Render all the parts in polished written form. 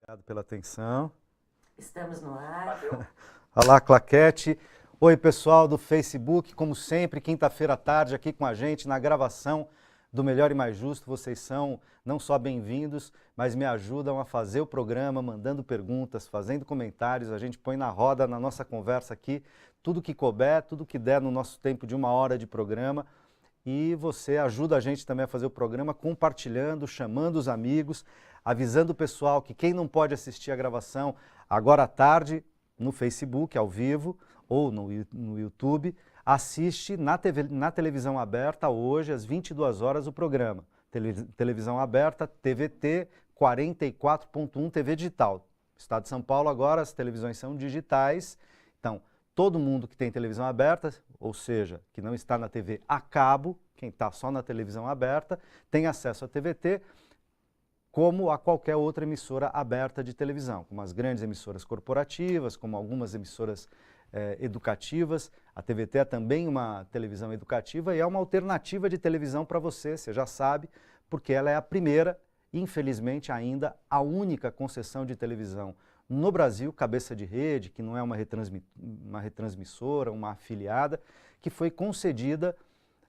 Obrigado pela atenção. Estamos no ar. Olá, Claquete. Oi, pessoal do Facebook. Como sempre, quinta-feira à tarde aqui com a gente na gravação do Melhor e Mais Justo. Vocês são não só bem-vindos, mas me ajudam a fazer o programa, mandando perguntas, fazendo comentários. A gente põe na roda, na nossa conversa aqui, tudo que couber, tudo que der no nosso tempo de 1 hora de programa. E você ajuda a gente também a fazer o programa compartilhando, chamando os amigos, avisando o pessoal que quem não pode assistir a gravação agora à tarde, no Facebook, ao vivo, ou no YouTube, assiste na televisão aberta hoje, às 22 horas, o programa. Televisão aberta, TVT 44.1 TV digital. Estado de São Paulo agora as televisões são digitais, então todo mundo que tem televisão aberta, ou seja, que não está na TV a cabo, quem está só na televisão aberta, tem acesso à TVT, como a qualquer outra emissora aberta de televisão, como as grandes emissoras corporativas, como algumas emissoras educativas. A TVT é também uma televisão educativa e é uma alternativa de televisão para você já sabe, porque ela é a primeira, infelizmente ainda, a única concessão de televisão no Brasil, cabeça de rede, que não é uma retransmissora, uma afiliada, que foi concedida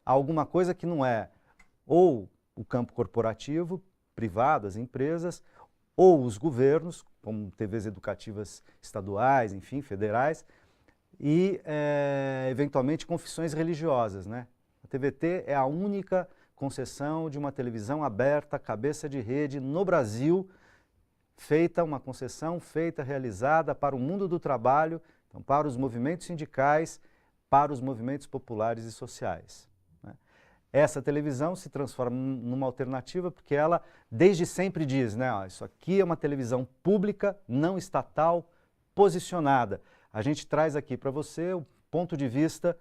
a alguma coisa que não é ou o campo corporativo, privado, as empresas, ou os governos, como TVs educativas estaduais, enfim, federais, e eventualmente confissões religiosas, né? A TVT é a única concessão de uma televisão aberta, cabeça de rede no Brasil, uma concessão feita, realizada para o mundo do trabalho, então, para os movimentos sindicais, para os movimentos populares e sociais. Né? Essa televisão se transforma numa alternativa porque ela desde sempre diz, né, ó, isso aqui é uma televisão pública, não estatal, posicionada. A gente traz aqui para você o ponto de vista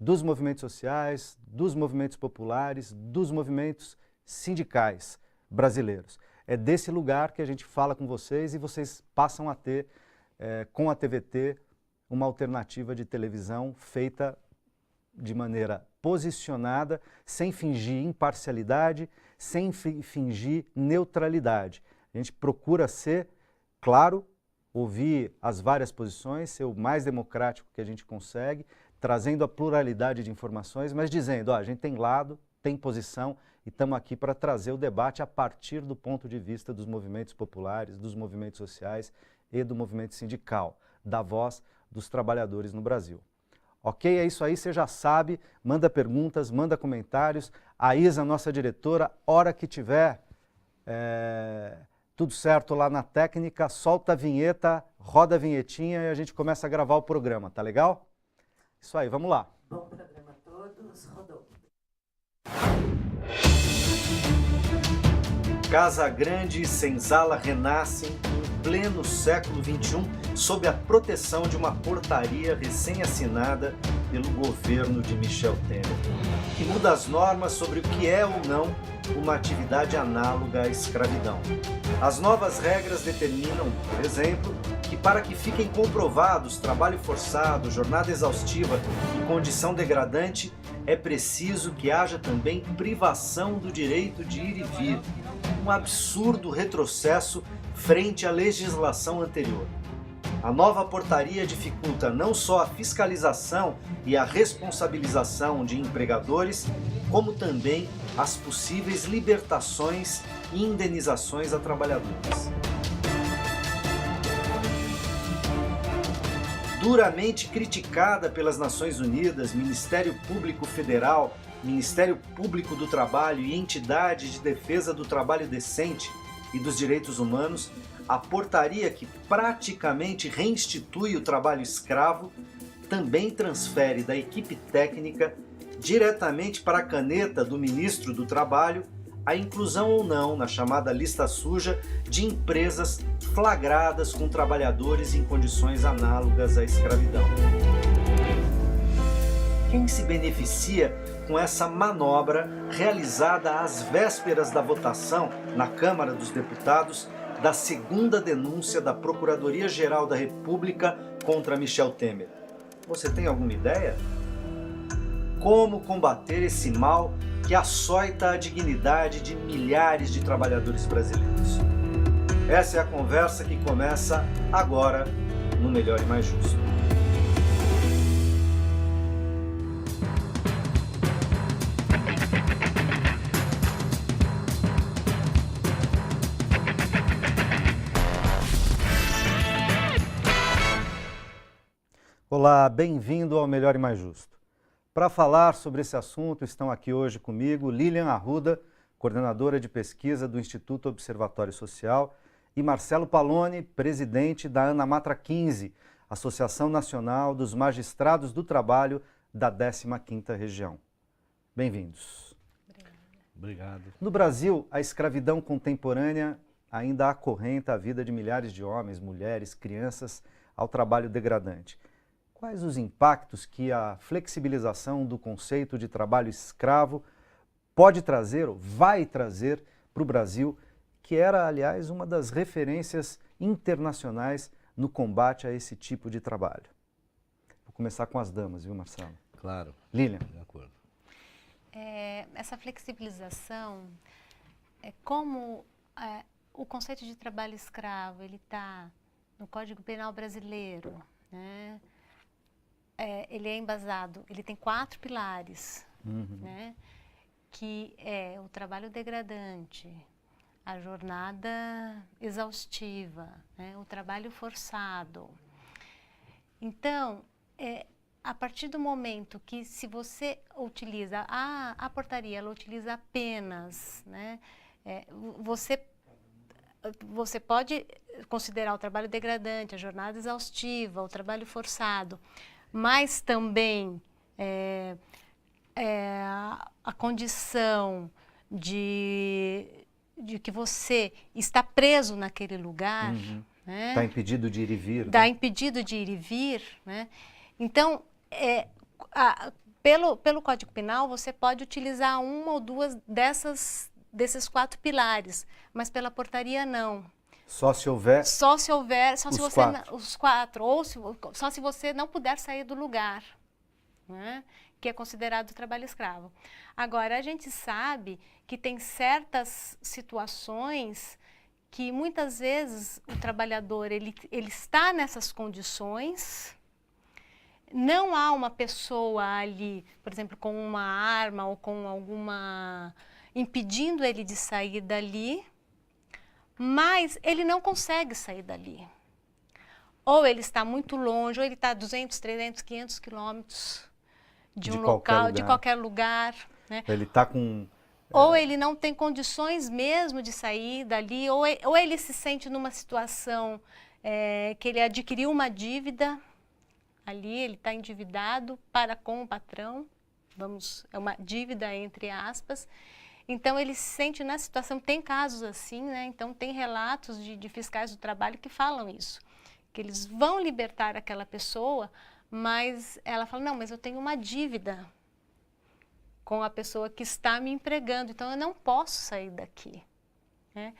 dos movimentos sociais, dos movimentos populares, dos movimentos sindicais brasileiros. É desse lugar que a gente fala com vocês e vocês passam a ter, com a TVT, uma alternativa de televisão feita de maneira posicionada, sem fingir imparcialidade, sem fingir neutralidade. A gente procura ser, claro, ouvir as várias posições, ser o mais democrático que a gente consegue, trazendo a pluralidade de informações, mas dizendo, ó, a gente tem lado, tem posição, e estamos aqui para trazer o debate a partir do ponto de vista dos movimentos populares, dos movimentos sociais e do movimento sindical, da voz dos trabalhadores no Brasil. Ok? É isso aí, você já sabe, manda perguntas, manda comentários. A Isa, nossa diretora, hora que tiver tudo certo lá na técnica, solta a vinheta, roda a vinhetinha e a gente começa a gravar o programa, tá legal? Isso aí, vamos lá. Bom programa a todos, rodou. Casa Grande e Senzala renascem em pleno século XXI sob a proteção de uma portaria recém-assinada pelo governo de Michel Temer, que muda as normas sobre o que é ou não uma atividade análoga à escravidão. As novas regras determinam, por exemplo, que para que fiquem comprovados trabalho forçado, jornada exaustiva e condição degradante, é preciso que haja também privação do direito de ir e vir, um absurdo retrocesso frente à legislação anterior. A nova portaria dificulta não só a fiscalização e a responsabilização de empregadores, como também as possíveis libertações e indenizações a trabalhadores. Duramente criticada pelas Nações Unidas, Ministério Público Federal, Ministério Público do Trabalho e entidades de defesa do trabalho decente e dos direitos humanos, a portaria que praticamente reinstitui o trabalho escravo também transfere da equipe técnica diretamente para a caneta do ministro do Trabalho a inclusão ou não na chamada lista suja de empresas flagradas com trabalhadores em condições análogas à escravidão. Quem se beneficia com essa manobra realizada às vésperas da votação na Câmara dos Deputados da segunda denúncia da Procuradoria-Geral da República contra Michel Temer? Você tem alguma ideia? Como combater esse mal que açoita a dignidade de milhares de trabalhadores brasileiros? Essa é a conversa que começa agora no Melhor e Mais Justo. Olá, bem-vindo ao Melhor e Mais Justo. Para falar sobre esse assunto, estão aqui hoje comigo Lilian Arruda, coordenadora de pesquisa do Instituto Observatório Social, e Marcelo Paloni, presidente da ANAMATRA 15, Associação Nacional dos Magistrados do Trabalho da 15ª Região. Bem-vindos. Obrigado. No Brasil, a escravidão contemporânea ainda acorrenta a vida de milhares de homens, mulheres, crianças ao trabalho degradante. Quais os impactos que a flexibilização do conceito de trabalho escravo pode trazer ou vai trazer para o Brasil, que era, aliás, uma das referências internacionais no combate a esse tipo de trabalho? Vou começar com as damas, viu, Marcelo? Claro. Lilian. De acordo. Essa flexibilização, como o conceito de trabalho escravo, ele está no Código Penal brasileiro, né? Ele é embasado, ele tem 4 pilares, né? Que é o trabalho degradante, a jornada exaustiva, né? O trabalho forçado. Então, a partir do momento que, se você utiliza a portaria, ela utiliza apenas, né? Você pode considerar o trabalho degradante, a jornada exaustiva, o trabalho forçado, mas também a condição de que você está preso naquele lugar, né? Está impedido de ir e vir. Está né? impedido de ir e vir, né? Então, pelo Código Penal, você pode utilizar uma ou duas desses 4 pilares, mas pela portaria não. Só se houver Os 4, ou só se você não puder sair do lugar, né? Que é considerado trabalho escravo. Agora, a gente sabe que tem certas situações que muitas vezes o trabalhador ele está nessas condições, não há uma pessoa ali, por exemplo, com uma arma ou com alguma impedindo ele de sair dali, mas ele não consegue sair dali. Ou ele está muito longe, ou ele está a 200, 300, 500 quilômetros de um local, de qualquer lugar. Né? Ele está com... Ou ele não tem condições mesmo de sair dali, ou ele se sente numa situação que ele adquiriu uma dívida ali, ele está endividado para com o patrão, é uma dívida entre aspas. Então, ele se sente na situação, tem casos assim, né? Então tem relatos de fiscais do trabalho que falam isso, que eles vão libertar aquela pessoa, mas ela fala, não, mas eu tenho uma dívida com a pessoa que está me empregando, então eu não posso sair daqui. Né?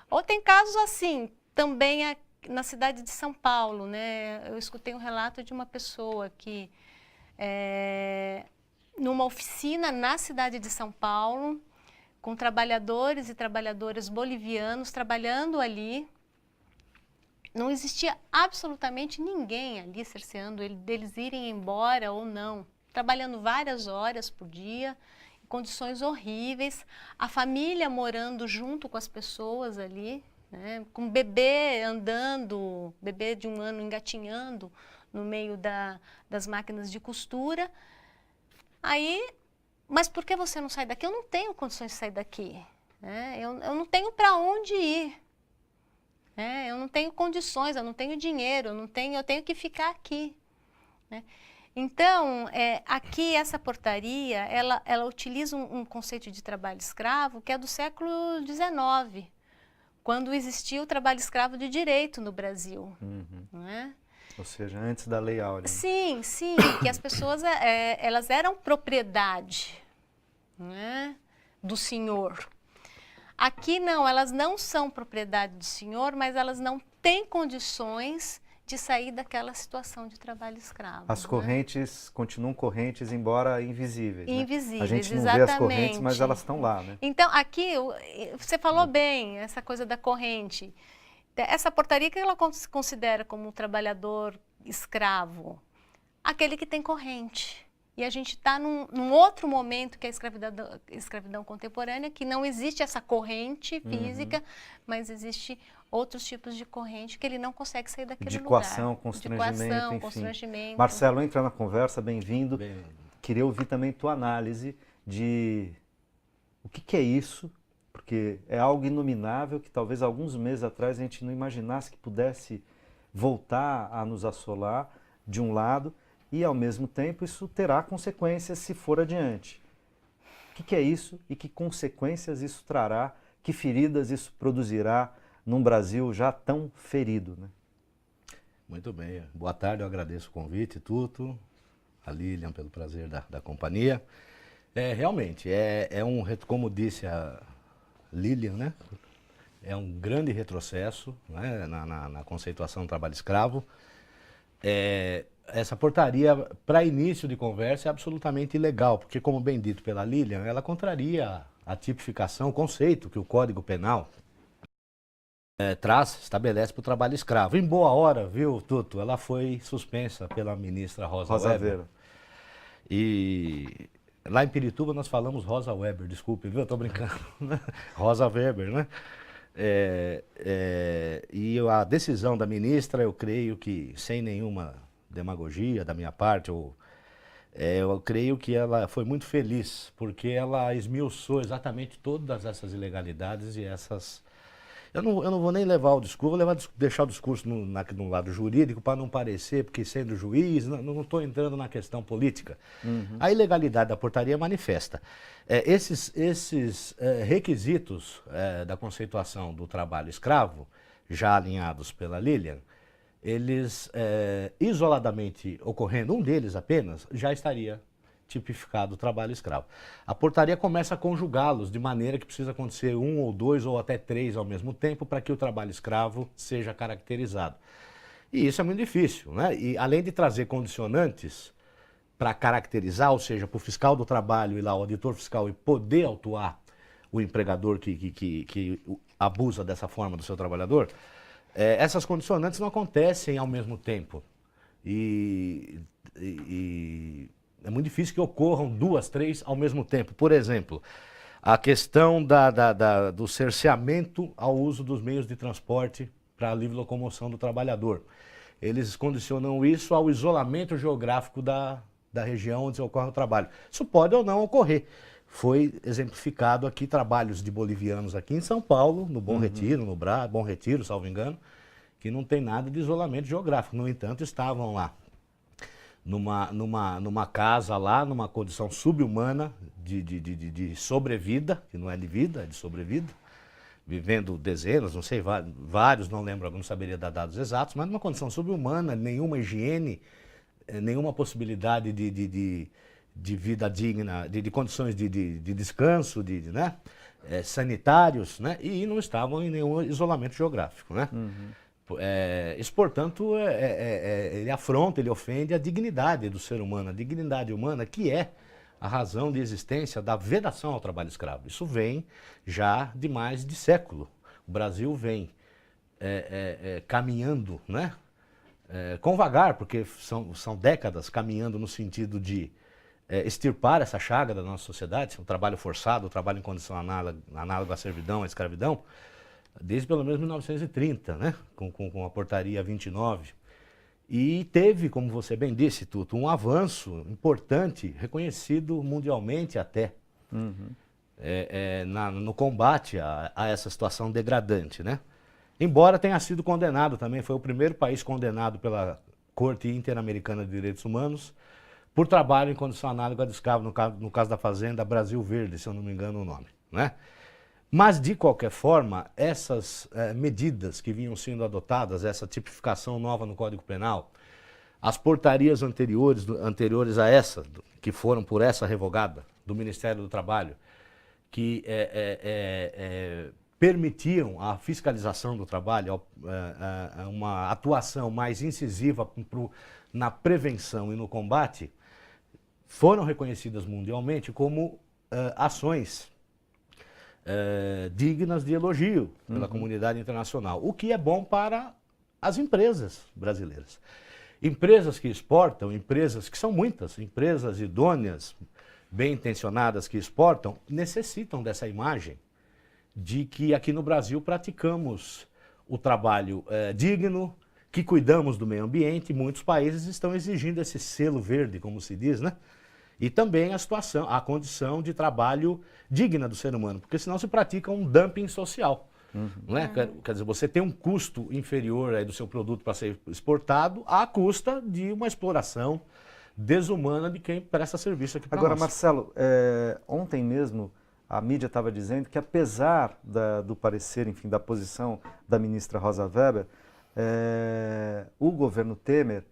Ou tem casos assim, também na cidade de São Paulo, né? Eu escutei um relato de uma pessoa que, numa oficina na cidade de São Paulo, com trabalhadores e trabalhadoras bolivianos trabalhando ali, não existia absolutamente ninguém ali cerceando deles irem embora ou não, trabalhando várias horas por dia, em condições horríveis, a família morando junto com as pessoas ali, né, com o bebê andando, bebê de 1 ano engatinhando no meio das máquinas de costura. Aí, mas por que você não sai daqui? Eu não tenho condições de sair daqui. Né? Eu não tenho para onde ir. Né? Eu não tenho condições, eu não tenho dinheiro, eu tenho que ficar aqui. Né? Então, aqui essa portaria, ela utiliza um conceito de trabalho escravo que é do século XIX, quando existia o trabalho escravo de direito no Brasil. Né? Ou seja, antes da Lei Áurea. Sim, que as pessoas elas eram propriedade, né, do senhor. Aqui não, elas não são propriedade do senhor, mas elas não têm condições de sair daquela situação de trabalho escravo. As correntes continuam correntes, embora invisíveis. Invisíveis, né? A gente não exatamente. vê as correntes, mas elas estão lá. Né? Então, aqui, você falou bem, essa coisa da corrente. essa portaria que ela considera como um trabalhador escravo? Aquele que tem corrente. E a gente está num outro momento que é a escravidão contemporânea, que não existe essa corrente física, mas existe outros tipos de corrente que ele não consegue sair daquele De lugar. coação, constrangimento, de coação, enfim. constrangimento. Marcelo, entra na conversa, bem-vindo. Bem, Queria ouvir também tua análise de o que é isso, porque é algo inominável que talvez alguns meses atrás a gente não imaginasse que pudesse voltar a nos assolar de um lado, e ao mesmo tempo isso terá consequências se for adiante. O que é isso e que consequências isso trará, que feridas isso produzirá num Brasil já tão ferido, né? muito bem. Boa tarde, eu agradeço o convite, Tuto, a Lilian pelo prazer da companhia. Realmente, como disse a Lilian, né? É um grande retrocesso, né, na conceituação do trabalho escravo. Essa portaria, para início de conversa, é absolutamente ilegal, porque, como bem dito pela Lilian, ela contraria a tipificação, o conceito que o Código Penal estabelece para o trabalho escravo. Em boa hora, viu, Tuto, ela foi suspensa pela ministra Rosa Weber. E lá em Pirituba nós falamos Rosa Weber, desculpe, viu, eu estou brincando. Rosa Weber, né? E a decisão da ministra, eu creio que, sem nenhuma demagogia da minha parte, eu creio que ela foi muito feliz, porque ela esmiuçou exatamente todas essas ilegalidades e essas... Eu não vou nem levar o discurso, vou deixar o discurso no lado jurídico para não parecer, porque sendo juiz, não estou entrando na questão política. A ilegalidade da portaria é manifesta. Esses requisitos da conceituação do trabalho escravo, já alinhados pela Lilian, eles, isoladamente ocorrendo, um deles apenas, já estaria tipificado o trabalho escravo. A portaria começa a conjugá-los de maneira que precisa acontecer um ou dois ou até três ao mesmo tempo para que o trabalho escravo seja caracterizado. E isso é muito difícil, né? E além de trazer condicionantes para caracterizar, ou seja, para o fiscal do trabalho e lá o auditor fiscal e poder autuar o empregador que abusa dessa forma do seu trabalhador, essas condicionantes não acontecem ao mesmo tempo. E é muito difícil que ocorram duas, três ao mesmo tempo. Por exemplo, a questão do cerceamento ao uso dos meios de transporte para a livre locomoção do trabalhador. Eles condicionam isso ao isolamento geográfico da região onde ocorre o trabalho. Isso pode ou não ocorrer. Foi exemplificado aqui trabalhos de bolivianos aqui em São Paulo, no Bom Retiro, no Bom Retiro, salvo engano, que não tem nada de isolamento geográfico. No entanto, estavam lá numa casa lá, numa condição subhumana de sobrevida, que não é de vida, é de sobrevida, vivendo dezenas, não sei, vários, não lembro, não saberia dar dados exatos, mas numa condição subhumana, nenhuma higiene, nenhuma possibilidade de vida digna, de condições de descanso, né? Sanitários, né? E não estavam em nenhum isolamento geográfico, né? Isso, portanto, ele afronta, ele ofende a dignidade do ser humano, a dignidade humana, que é a razão de existência da vedação ao trabalho escravo. Isso vem já de mais de século. O Brasil vem caminhando, né? Com vagar, porque são décadas caminhando no sentido de extirpar essa chaga da nossa sociedade, o trabalho forçado, o trabalho em condição análoga à servidão, à escravidão, desde pelo menos 1930, né? Com a portaria 29. E teve, como você bem disse, Tuto, um avanço importante, reconhecido mundialmente até, no combate a essa situação degradante, né? Embora tenha sido condenado também, foi o primeiro país condenado pela Corte Interamericana de Direitos Humanos por trabalho em condição análoga de escravo, no caso da fazenda Brasil Verde, se eu não me engano o nome, né? Mas, de qualquer forma, essas medidas que vinham sendo adotadas, essa tipificação nova no Código Penal, as portarias anteriores a essa, que foram por essa revogada do Ministério do Trabalho, que permitiam a fiscalização do trabalho, uma atuação mais incisiva na prevenção e no combate, foram reconhecidas mundialmente como ações dignas de elogio pela comunidade internacional, o que é bom para as empresas brasileiras. Empresas que exportam, empresas que são muitas, empresas idôneas, bem intencionadas que exportam, necessitam dessa imagem de que aqui no Brasil praticamos o trabalho digno, que cuidamos do meio ambiente. Muitos países estão exigindo esse selo verde, como se diz, né? E também a condição de trabalho digna do ser humano, porque senão se pratica um dumping social. Não é? Quer dizer, você tem um custo inferior aí do seu produto para ser exportado à custa de uma exploração desumana de quem presta serviço aqui para nós. Agora, Marcelo, ontem mesmo a mídia estava dizendo que apesar do parecer, enfim, da posição da ministra Rosa Weber, o governo Temer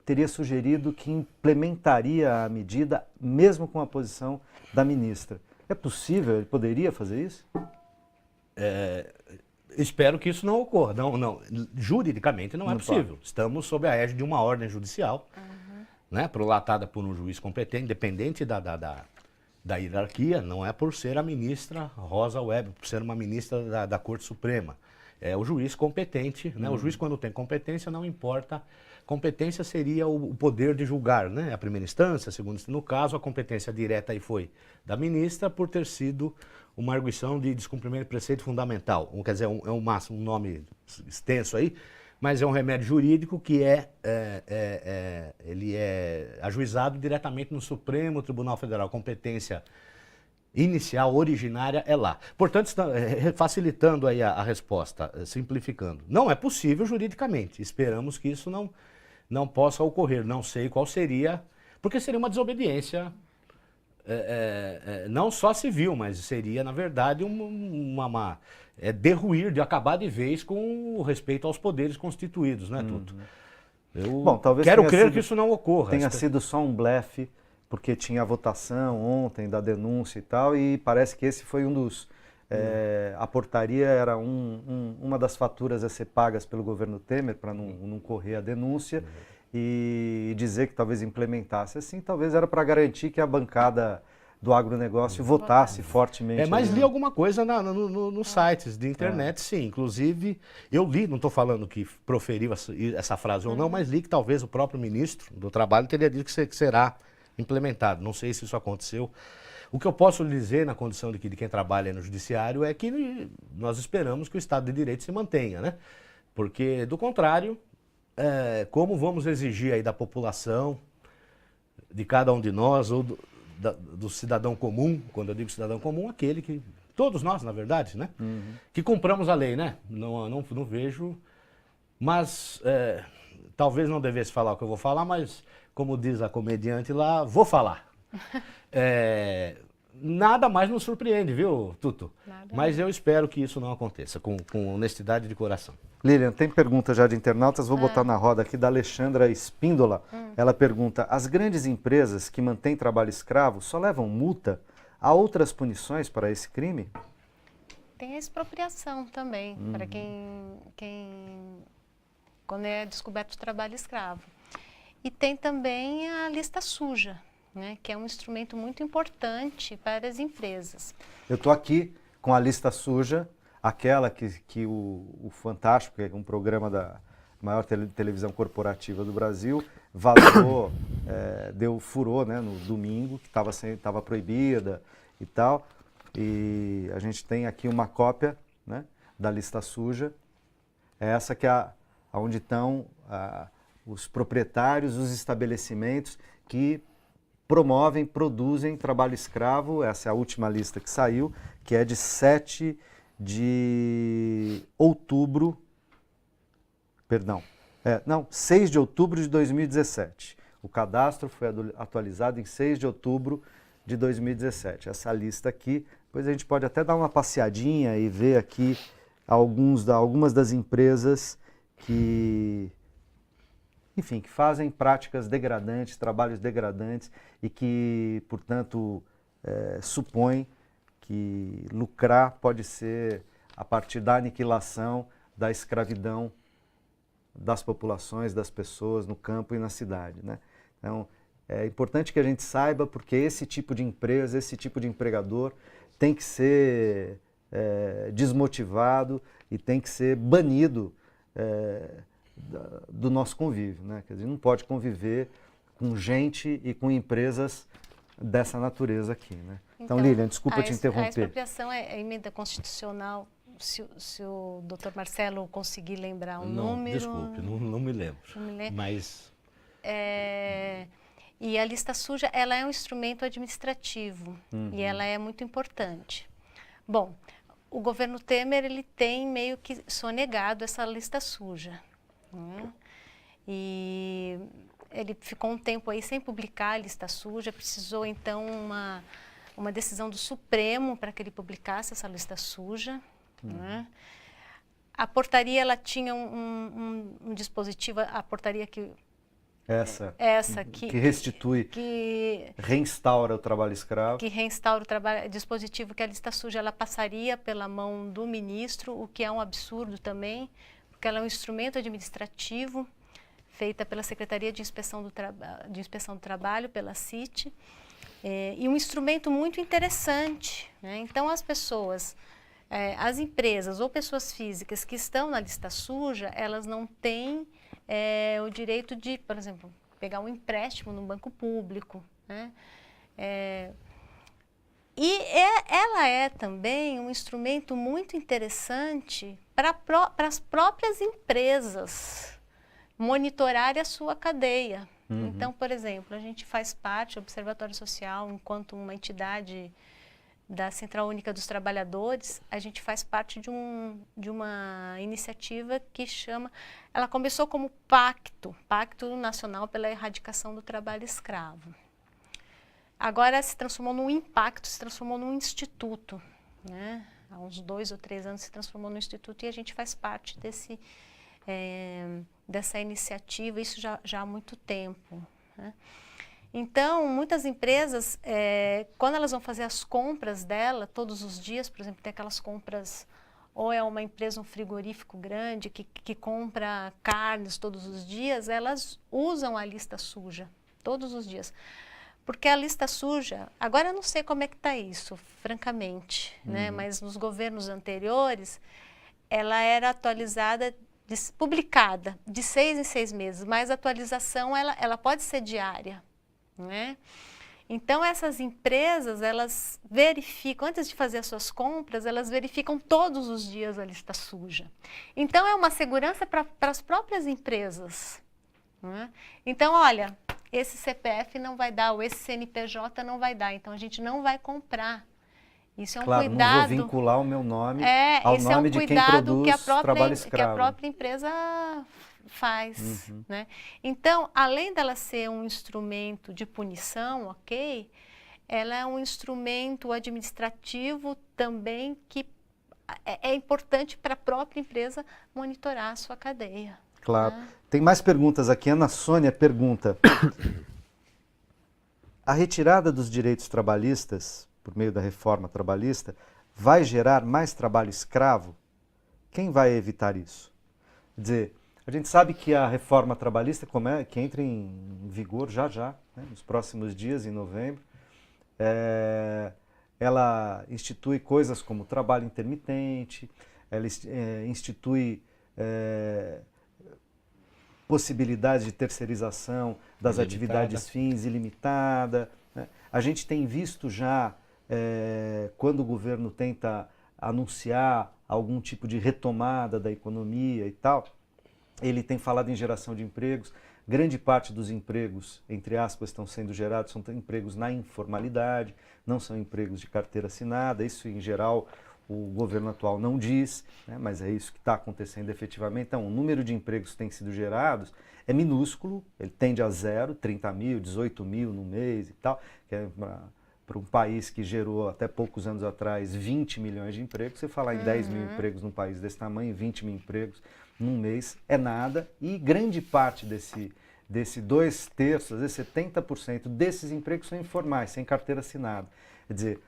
teria sugerido que implementaria a medida mesmo com a posição da ministra. É possível? Ele poderia fazer isso? Espero que isso não ocorra. Não, juridicamente não é possível. Estamos sob a égide de uma ordem judicial, né, prolatada por um juiz competente, independente da hierarquia, não é por ser a ministra Rosa Weber, por ser uma ministra da Corte Suprema. É o juiz competente, né? O juiz, quando tem competência, não importa. Competência seria o poder de julgar, né? A primeira instância, a segunda instância. No caso, a competência direta aí foi da ministra por ter sido uma arguição de descumprimento de preceito fundamental. Quer dizer, um nome extenso aí, mas é um remédio jurídico que ele é ajuizado diretamente no Supremo Tribunal Federal. Competência inicial, originária, é lá. Portanto, facilitando aí a resposta, simplificando. Não é possível juridicamente. Esperamos que isso não possa ocorrer. Não sei qual seria, porque seria uma desobediência, não só civil, mas seria, na verdade, derruir, de acabar de vez com o respeito aos poderes constituídos, né, Tuto? Bom, talvez quero crer que isso não ocorra. Tenha sido só um blefe, porque tinha a votação ontem da denúncia e tal, e parece que esse foi um dos... a portaria era uma das faturas a ser pagas pelo governo Temer, para não correr a denúncia, e dizer que talvez implementasse assim, talvez era para garantir que a bancada do agronegócio votasse fortemente. Mas li alguma coisa nos sites de internet, sim. Inclusive, eu li, não estou falando que proferiu essa frase ou não, mas li que talvez o próprio ministro do Trabalho teria dito que será implementado. Não sei se isso aconteceu. O que eu posso lhe dizer, na condição de quem trabalha no judiciário, é que nós esperamos que o Estado de Direito se mantenha, né? Porque, do contrário, como vamos exigir aí da população, de cada um de nós, ou do cidadão comum, quando eu digo cidadão comum, aquele que, todos nós, na verdade, né? Que compramos a lei, né? Não vejo, mas talvez não devesse falar o que eu vou falar, mas, como diz a comediante lá, vou falar. Nada mais nos surpreende, viu, Tuto? Mas eu espero que isso não aconteça, com honestidade de coração. Lilian, tem pergunta já de internautas, vou botar na roda aqui, da Alexandra Espíndola. Ela pergunta, as grandes empresas que mantêm trabalho escravo só levam multa? Há outras punições para esse crime? Tem a expropriação também, para quando é descoberto o trabalho escravo. E tem também a lista suja, né, que é um instrumento muito importante para as empresas. Eu estou aqui com a lista suja, aquela que o Fantástico, que é um programa da maior televisão corporativa do Brasil, vazou, furou, né, no domingo, que estava proibida e tal. E a gente tem aqui uma cópia, né, da lista suja. É essa que é onde estão os proprietários, os estabelecimentos que produzem trabalho escravo. Essa é a última lista que saiu, que é de 7 de outubro, 6 de outubro de 2017. O cadastro foi atualizado em 6 de outubro de 2017. Essa lista aqui, depois a gente pode até dar uma passeadinha e ver aqui algumas das empresas que fazem práticas degradantes, trabalhos degradantes e que, portanto, supõem que lucrar pode ser a partir da aniquilação da escravidão das populações, das pessoas no campo e na cidade, né? Então, é importante que a gente saiba, porque esse tipo de empresa, esse tipo de empregador tem que ser desmotivado e tem que ser banido do nosso convívio, né? Quer dizer, não pode conviver com gente e com empresas dessa natureza aqui, né? Então, Lilian, desculpa te interromper. A expropriação é emenda constitucional. Se o doutor Marcelo conseguir lembrar um número... Desculpe, não me lembro. Não me lembro. Mas... E a lista suja, ela é um instrumento administrativo e ela é muito importante. Bom, o governo Temer, ele tem meio que sonegado essa lista suja, né? E ele ficou um tempo aí sem publicar a lista suja, precisou então uma decisão do Supremo para que ele publicasse essa lista suja, né? A portaria, ela tinha um dispositivo, a portaria que restitui, reinstaura o trabalho escravo. Que reinstaura o trabalho, dispositivo que a lista suja ela passaria pela mão do ministro, o que é um absurdo também, porque ela é um instrumento administrativo feita pela Secretaria de Inspeção do Trabalho, pela CIT, e um instrumento muito interessante, né? Então, as pessoas, as empresas ou pessoas físicas que estão na lista suja, elas não têm o direito de, por exemplo, pegar um empréstimo no banco público, né? Ela é também um instrumento muito interessante para as próprias empresas monitorarem a sua cadeia. Então, por exemplo, a gente faz parte, o Observatório Social, enquanto uma entidade da Central Única dos Trabalhadores, a gente faz parte de uma iniciativa que chama... Ela começou como Pacto Nacional pela Erradicação do Trabalho Escravo. Agora se transformou num impacto, se transformou num instituto, né? Há uns 2 ou 3 anos se transformou num instituto e a gente faz parte dessa iniciativa, isso já há muito tempo, né? Então, muitas empresas, quando elas vão fazer as compras dela, todos os dias, por exemplo, tem aquelas compras, ou é uma empresa, um frigorífico grande, que compra carnes todos os dias, elas usam a lista suja, todos os dias. Porque a lista suja, agora eu não sei como é que está isso, francamente, né? Mas nos governos anteriores, ela era atualizada, publicada de 6 em 6 meses, mas a atualização ela pode ser diária, né? Então, essas empresas, elas verificam, antes de fazer as suas compras, elas verificam todos os dias a lista suja. Então, é uma segurança para as próprias empresas, né? Então, olha, esse CPF não vai dar, ou esse CNPJ não vai dar, então a gente não vai comprar. Isso é um cuidado. Não vou vincular o meu nome ao nome de quem produz trabalho escravo. Que a própria empresa faz, né? Então, além dela ser um instrumento de punição, ok, ela é um instrumento administrativo também que é importante para a própria empresa monitorar a sua cadeia. Claro. Né? Tem mais perguntas aqui. Ana Sônia pergunta: a retirada dos direitos trabalhistas por meio da reforma trabalhista vai gerar mais trabalho escravo? Quem vai evitar isso? Quer dizer, a gente sabe que a reforma trabalhista, que entra em vigor já, né, nos próximos dias, em novembro, ela institui coisas como trabalho intermitente, ela institui possibilidades de terceirização das atividades fins ilimitada, né? A gente tem visto já, quando o governo tenta anunciar algum tipo de retomada da economia e tal, ele tem falado em geração de empregos. Grande parte dos empregos, entre aspas, estão sendo gerados, são empregos na informalidade, não são empregos de carteira assinada. Isso, em geral, o governo atual não diz, né, mas é isso que está acontecendo efetivamente. Então, o número de empregos que tem sido gerados é minúsculo, ele tende a 0, 30 mil, 18 mil no mês e tal, que é para um país que gerou até poucos anos atrás 20 milhões de empregos. Você falar em 10 mil empregos num país desse tamanho, 20 mil empregos num mês é nada, e grande parte desse 2/3, às vezes 70% desses empregos são informais, sem carteira assinada. Quer dizer,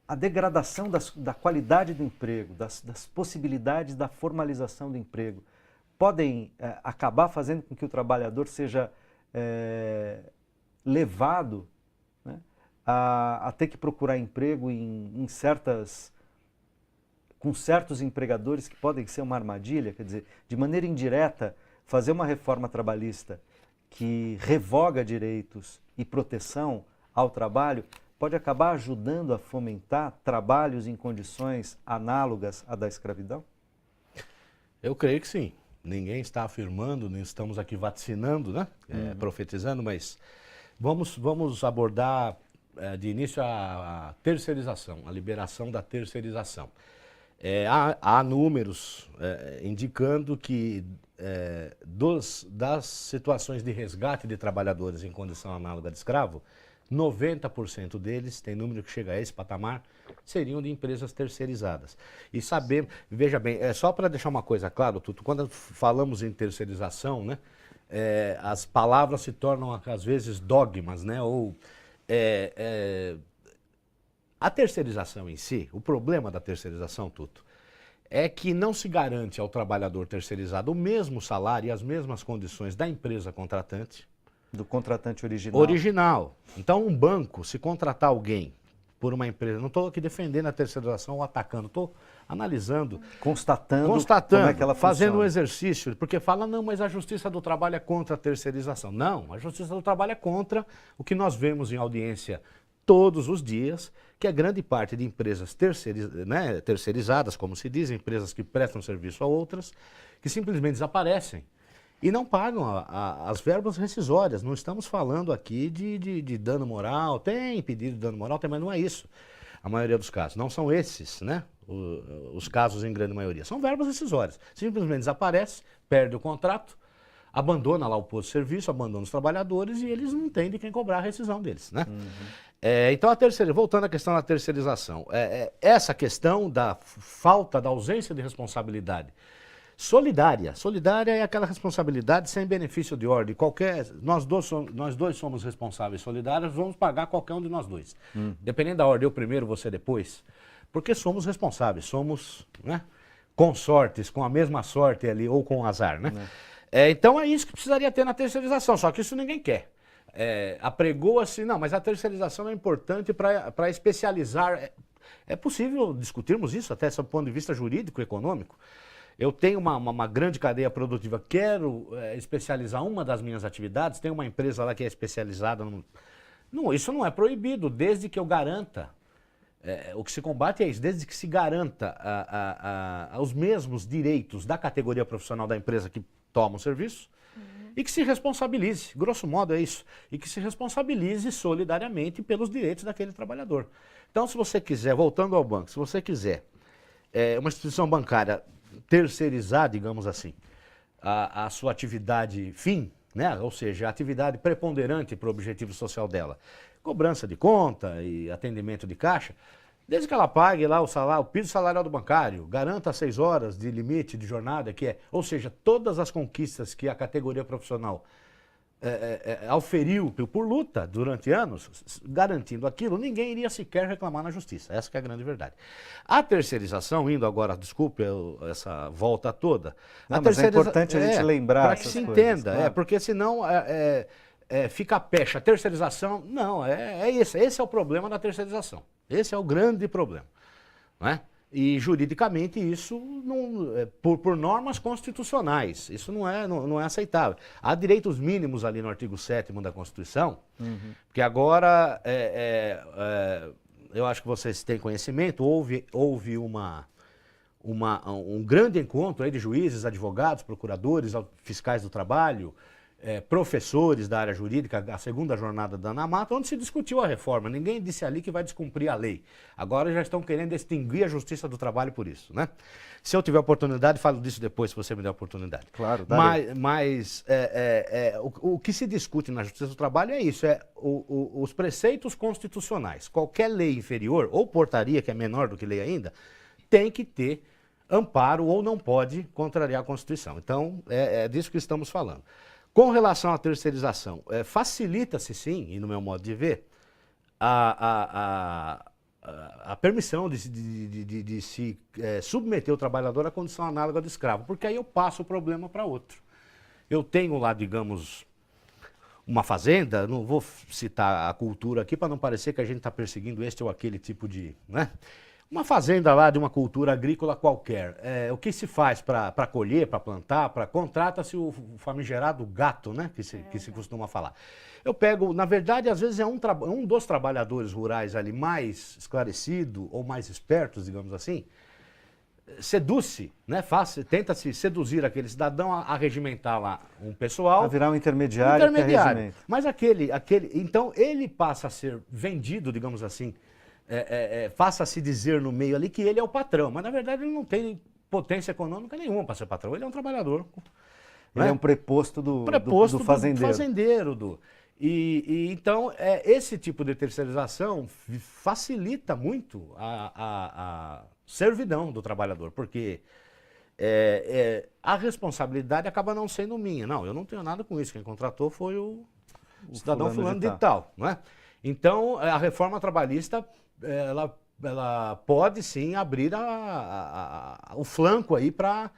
a degradação da qualidade do emprego, das possibilidades da formalização do emprego, podem acabar fazendo com que o trabalhador seja levado, né, a ter que procurar emprego com certos empregadores que podem ser uma armadilha? Quer dizer, de maneira indireta, fazer uma reforma trabalhista que revoga direitos e proteção ao trabalho pode acabar ajudando a fomentar trabalhos em condições análogas à da escravidão? Eu creio que sim. Ninguém está afirmando, nem estamos aqui vaticinando, né? Profetizando, mas vamos abordar de início a terceirização, a liberação da terceirização. Há números indicando que das situações de resgate de trabalhadores em condição análoga de escravo, 90% deles, tem número que chega a esse patamar, seriam de empresas terceirizadas. E sabemos, veja bem, só para deixar uma coisa clara, Tuto, quando falamos em terceirização, né, as palavras se tornam às vezes dogmas, né, a terceirização em si, o problema da terceirização, Tuto, é que não se garante ao trabalhador terceirizado o mesmo salário e as mesmas condições da empresa contratante. Do contratante original. Original. Então, um banco, se contratar alguém por uma empresa, não estou aqui defendendo a terceirização ou atacando, estou analisando. Constatando como é que ela fazendo funciona. um exercício, porque fala, não, mas a Justiça do Trabalho é contra a terceirização. Não, a Justiça do Trabalho é contra o que nós vemos em audiência todos os dias, que é grande parte de empresas terceirizadas, como se diz, empresas que prestam serviço a outras, que simplesmente desaparecem e não pagam as verbas rescisórias. Não estamos falando aqui de dano moral, tem pedido de dano moral, mas não é isso. A maioria dos casos, não são esses, né? Os casos em grande maioria. São verbas rescisórias. Simplesmente desaparece, perde o contrato, abandona lá o posto de serviço, abandona os trabalhadores e eles não têm de quem cobrar a rescisão deles, né? Então, voltando à questão da terceirização, essa questão da falta, da ausência de responsabilidade solidária. Solidária é aquela responsabilidade sem benefício de ordem. Nós dois somos responsáveis solidários, vamos pagar qualquer um de nós dois. Dependendo da ordem, eu primeiro, você depois, porque somos responsáveis, somos, né, consortes, com a mesma sorte ali, ou com azar, né? Então é isso que precisaria ter na terceirização, só que isso ninguém quer. Apregou-se, não, mas a terceirização é importante para especializar. É possível discutirmos isso até sob o ponto de vista jurídico, econômico. Eu tenho uma grande cadeia produtiva, quero especializar uma das minhas atividades, tem uma empresa lá que é especializada. Isso não é proibido, desde que eu garanta. O que se combate é isso, desde que se garanta os mesmos direitos da categoria profissional da empresa que toma o serviço e que se responsabilize, grosso modo é isso, e que se responsabilize solidariamente pelos direitos daquele trabalhador. Então, se você quiser, voltando ao banco, se você quiser uma instituição bancária terceirizar, digamos assim, a sua atividade fim, né? Ou seja, a atividade preponderante para o objetivo social dela, cobrança de conta e atendimento de caixa, desde que ela pague lá o piso salarial do bancário, garanta 6 horas de limite de jornada, ou seja, todas as conquistas que a categoria profissional auferiu por luta durante anos, garantindo aquilo, ninguém iria sequer reclamar na justiça. Essa que é a grande verdade. A terceirização, indo agora, desculpe essa volta toda. Não, mas é importante a gente lembrar para que se entenda, claro. Porque senão fica a pecha. A terceirização, não, esse é o problema da terceirização. Esse é o grande problema, não é? E juridicamente isso, por normas constitucionais, isso não é aceitável. Há direitos mínimos ali no artigo 7º da Constituição, porque agora, eu acho que vocês têm conhecimento, houve um grande encontro aí de juízes, advogados, procuradores, fiscais do trabalho, professores da área jurídica, a segunda jornada da ANAMATA, onde se discutiu a reforma. Ninguém disse ali que vai descumprir a lei. Agora já estão querendo extinguir a Justiça do Trabalho por isso, né? Se eu tiver oportunidade, falo disso depois, se você me der oportunidade. Claro, mas o que se discute na Justiça do Trabalho é isso, os preceitos constitucionais. Qualquer lei inferior, ou portaria, que é menor do que lei ainda, tem que ter amparo ou não pode contrariar a Constituição. Então, é disso que estamos falando. Com relação à terceirização, facilita-se sim, e no meu modo de ver, a permissão de se submeter o trabalhador à condição análoga do escravo, porque aí eu passo o problema para outro. Eu tenho lá, digamos, uma fazenda, não vou citar a cultura aqui para não parecer que a gente está perseguindo este ou aquele tipo de, né? Uma fazenda lá de uma cultura agrícola qualquer, o que se faz para colher, para plantar, contrata-se o famigerado gato, né? Que se costuma falar. Eu pego, na verdade, às vezes é um dos trabalhadores rurais ali mais esclarecido ou mais espertos, digamos assim, seduz-se, né? Tenta-se seduzir aquele cidadão a regimentar lá um pessoal. A virar um intermediário. Que é mas então ele passa a ser vendido, digamos assim, faça-se dizer no meio ali que ele é o patrão, mas na verdade ele não tem potência econômica nenhuma para ser patrão, ele é um trabalhador. Ele é um preposto do fazendeiro. Então, esse tipo de terceirização facilita muito a servidão do trabalhador, porque a responsabilidade acaba não sendo minha. Não, eu não tenho nada com isso, quem contratou foi o cidadão fulano de tal, não é? Então, a reforma trabalhista, ela pode sim abrir o flanco aí para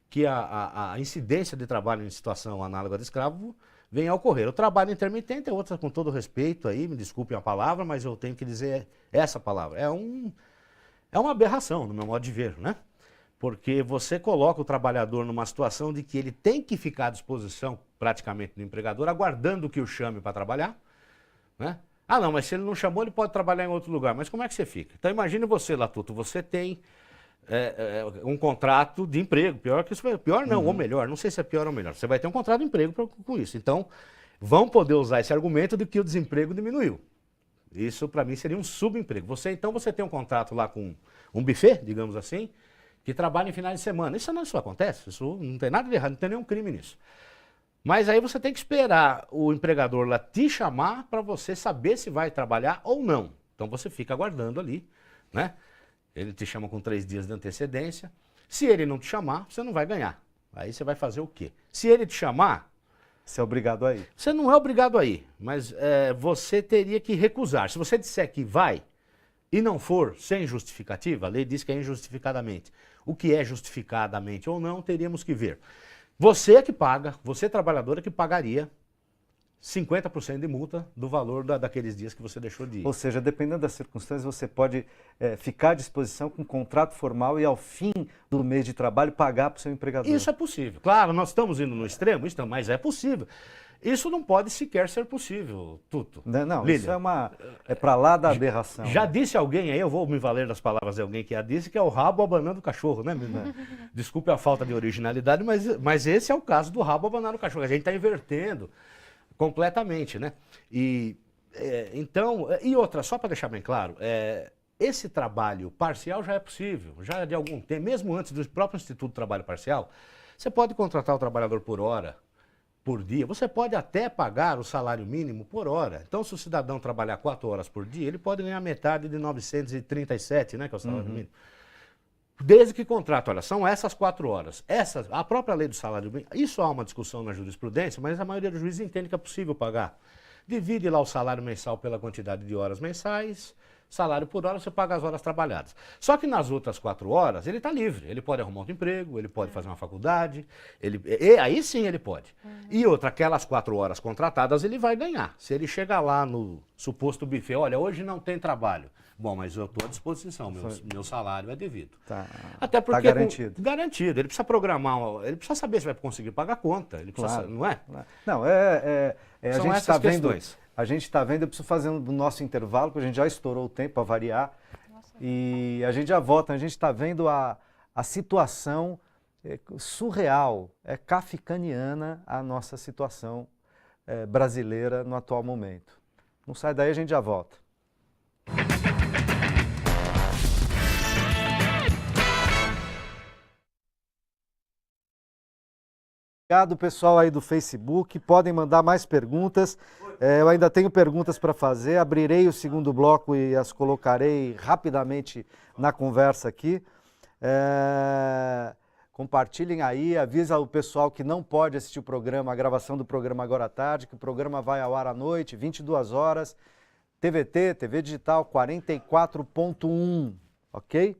que a incidência de trabalho em situação análoga de escravo venha a ocorrer. O trabalho intermitente é outra, com todo respeito aí, me desculpem a palavra, mas eu tenho que dizer essa palavra. É uma aberração, no meu modo de ver, né? Porque você coloca o trabalhador numa situação de que ele tem que ficar à disposição, praticamente, do empregador, aguardando que o chame para trabalhar, né? Ah, não, mas se ele não chamou, ele pode trabalhar em outro lugar. Mas como é que você fica? Então, imagine você, Latuto, você tem um contrato de emprego, pior não, ou melhor, não sei se é pior ou melhor. Você vai ter um contrato de emprego com isso. Então, vão poder usar esse argumento de que o desemprego diminuiu. Isso, para mim, seria um subemprego. Então, você tem um contrato lá com um buffet, digamos assim, que trabalha em finais de semana. Isso acontece, isso não tem nada de errado, não tem nenhum crime nisso. Mas aí você tem que esperar o empregador lá te chamar para você saber se vai trabalhar ou não. Então você fica aguardando ali, né? Ele te chama com 3 dias de antecedência. Se ele não te chamar, você não vai ganhar. Aí você vai fazer o quê? Se ele te chamar... Você é obrigado a ir. Você não é obrigado a ir, mas você teria que recusar. Se você disser que vai e não for sem justificativa, a lei diz que é injustificadamente. O que é justificadamente ou não, teríamos que ver. Você é que paga, você trabalhador é que pagaria 50% de multa do valor daqueles dias que você deixou de ir. Ou seja, dependendo das circunstâncias, você pode ficar à disposição com um contrato formal e ao fim do mês de trabalho pagar para o seu empregador. Isso é possível. Claro, nós estamos indo no extremo, mas é possível. Isso não pode sequer ser possível, Tuto. Não, Lilian, isso é para lá da aberração. Já disse alguém aí, eu vou me valer das palavras de alguém que já disse, que é o rabo abanando o cachorro, né? Desculpe a falta de originalidade, mas esse é o caso do rabo abanando o cachorro. A gente está invertendo completamente, né? Então, e outra, só para deixar bem claro, esse trabalho parcial já é possível, já de algum tempo, mesmo antes do próprio Instituto do Trabalho Parcial, você pode contratar o trabalhador por hora, por dia, você pode até pagar o salário mínimo por hora. Então, se o cidadão trabalhar 4 horas por dia, ele pode ganhar metade de 937, né, que é o salário mínimo. Desde que contrato, olha, são essas 4 horas. A própria lei do salário mínimo, isso há uma discussão na jurisprudência, mas a maioria dos juízes entende que é possível pagar. Divide lá o salário mensal pela quantidade de horas mensais, salário por hora, você paga as horas trabalhadas. Só que nas outras 4 horas, ele está livre. Ele pode arrumar outro emprego, ele pode fazer uma faculdade, aí sim ele pode. E outra, aquelas 4 horas contratadas, ele vai ganhar. Se ele chegar lá no suposto buffet, olha, hoje não tem trabalho. Bom, mas eu estou à disposição, meu salário é devido. Tá. Até porque... Tá garantido. Garantido. Ele precisa programar, ele precisa saber se vai conseguir pagar a conta. Ele precisa, não é? Não, a gente está vendo... A gente está vendo, eu preciso fazer o nosso intervalo, porque a gente já estourou o tempo para variar. Nossa, e a gente já volta, a gente está vendo a situação surreal, kafkaniana a nossa situação brasileira no atual momento. Não sai daí, a gente já volta. Obrigado, pessoal aí do Facebook. Podem mandar mais perguntas. Eu ainda tenho perguntas para fazer. Abrirei o segundo bloco e as colocarei rapidamente na conversa aqui. Compartilhem aí, avisa o pessoal que não pode assistir o programa, a gravação do programa agora à tarde, que o programa vai ao ar à noite, 22 horas, TVT, TV Digital 44.1, ok?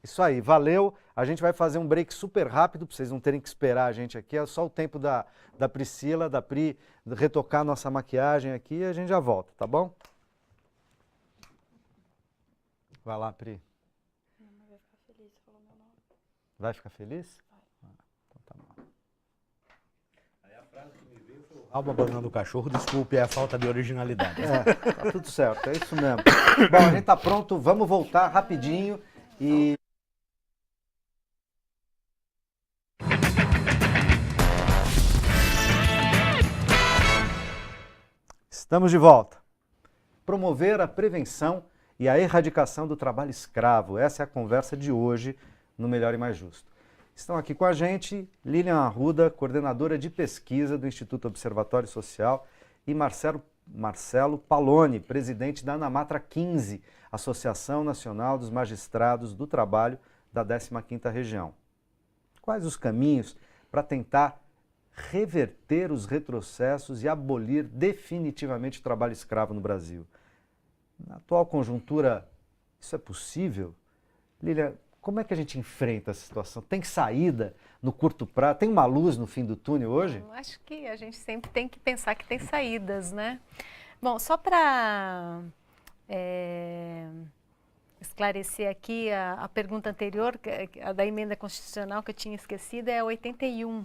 Isso aí, valeu. A gente vai fazer um break super rápido, para vocês não terem que esperar a gente aqui. É só o tempo da Priscila, da Pri, retocar a nossa maquiagem aqui e a gente já volta, tá bom? Vai lá, Pri. Vai ficar feliz, falou meu nome. Vai ficar feliz? Vai. Então tá bom. Aí a frase que me veio foi o Alba abanando o cachorro, desculpe, é a falta de originalidade. Tá tudo certo, é isso mesmo. Bom, a gente tá pronto, vamos voltar rapidinho e... Estamos de volta. Promover a prevenção e a erradicação do trabalho escravo. Essa é a conversa de hoje no Melhor e Mais Justo. Estão aqui com a gente Lilian Arruda, coordenadora de pesquisa do Instituto Observatório Social, e Marcelo Paloni, presidente da ANAMATRA 15, Associação Nacional dos Magistrados do Trabalho da 15ª Região. Quais os caminhos para tentar reverter os retrocessos e abolir definitivamente o trabalho escravo no Brasil? Na atual conjuntura, isso é possível? Lilian, como é que a gente enfrenta essa situação? Tem saída no curto prazo? Tem uma luz no fim do túnel hoje? Eu acho que a gente sempre tem que pensar que tem saídas, né? Bom, só para esclarecer aqui a pergunta anterior, a da emenda constitucional que eu tinha esquecido, é 81,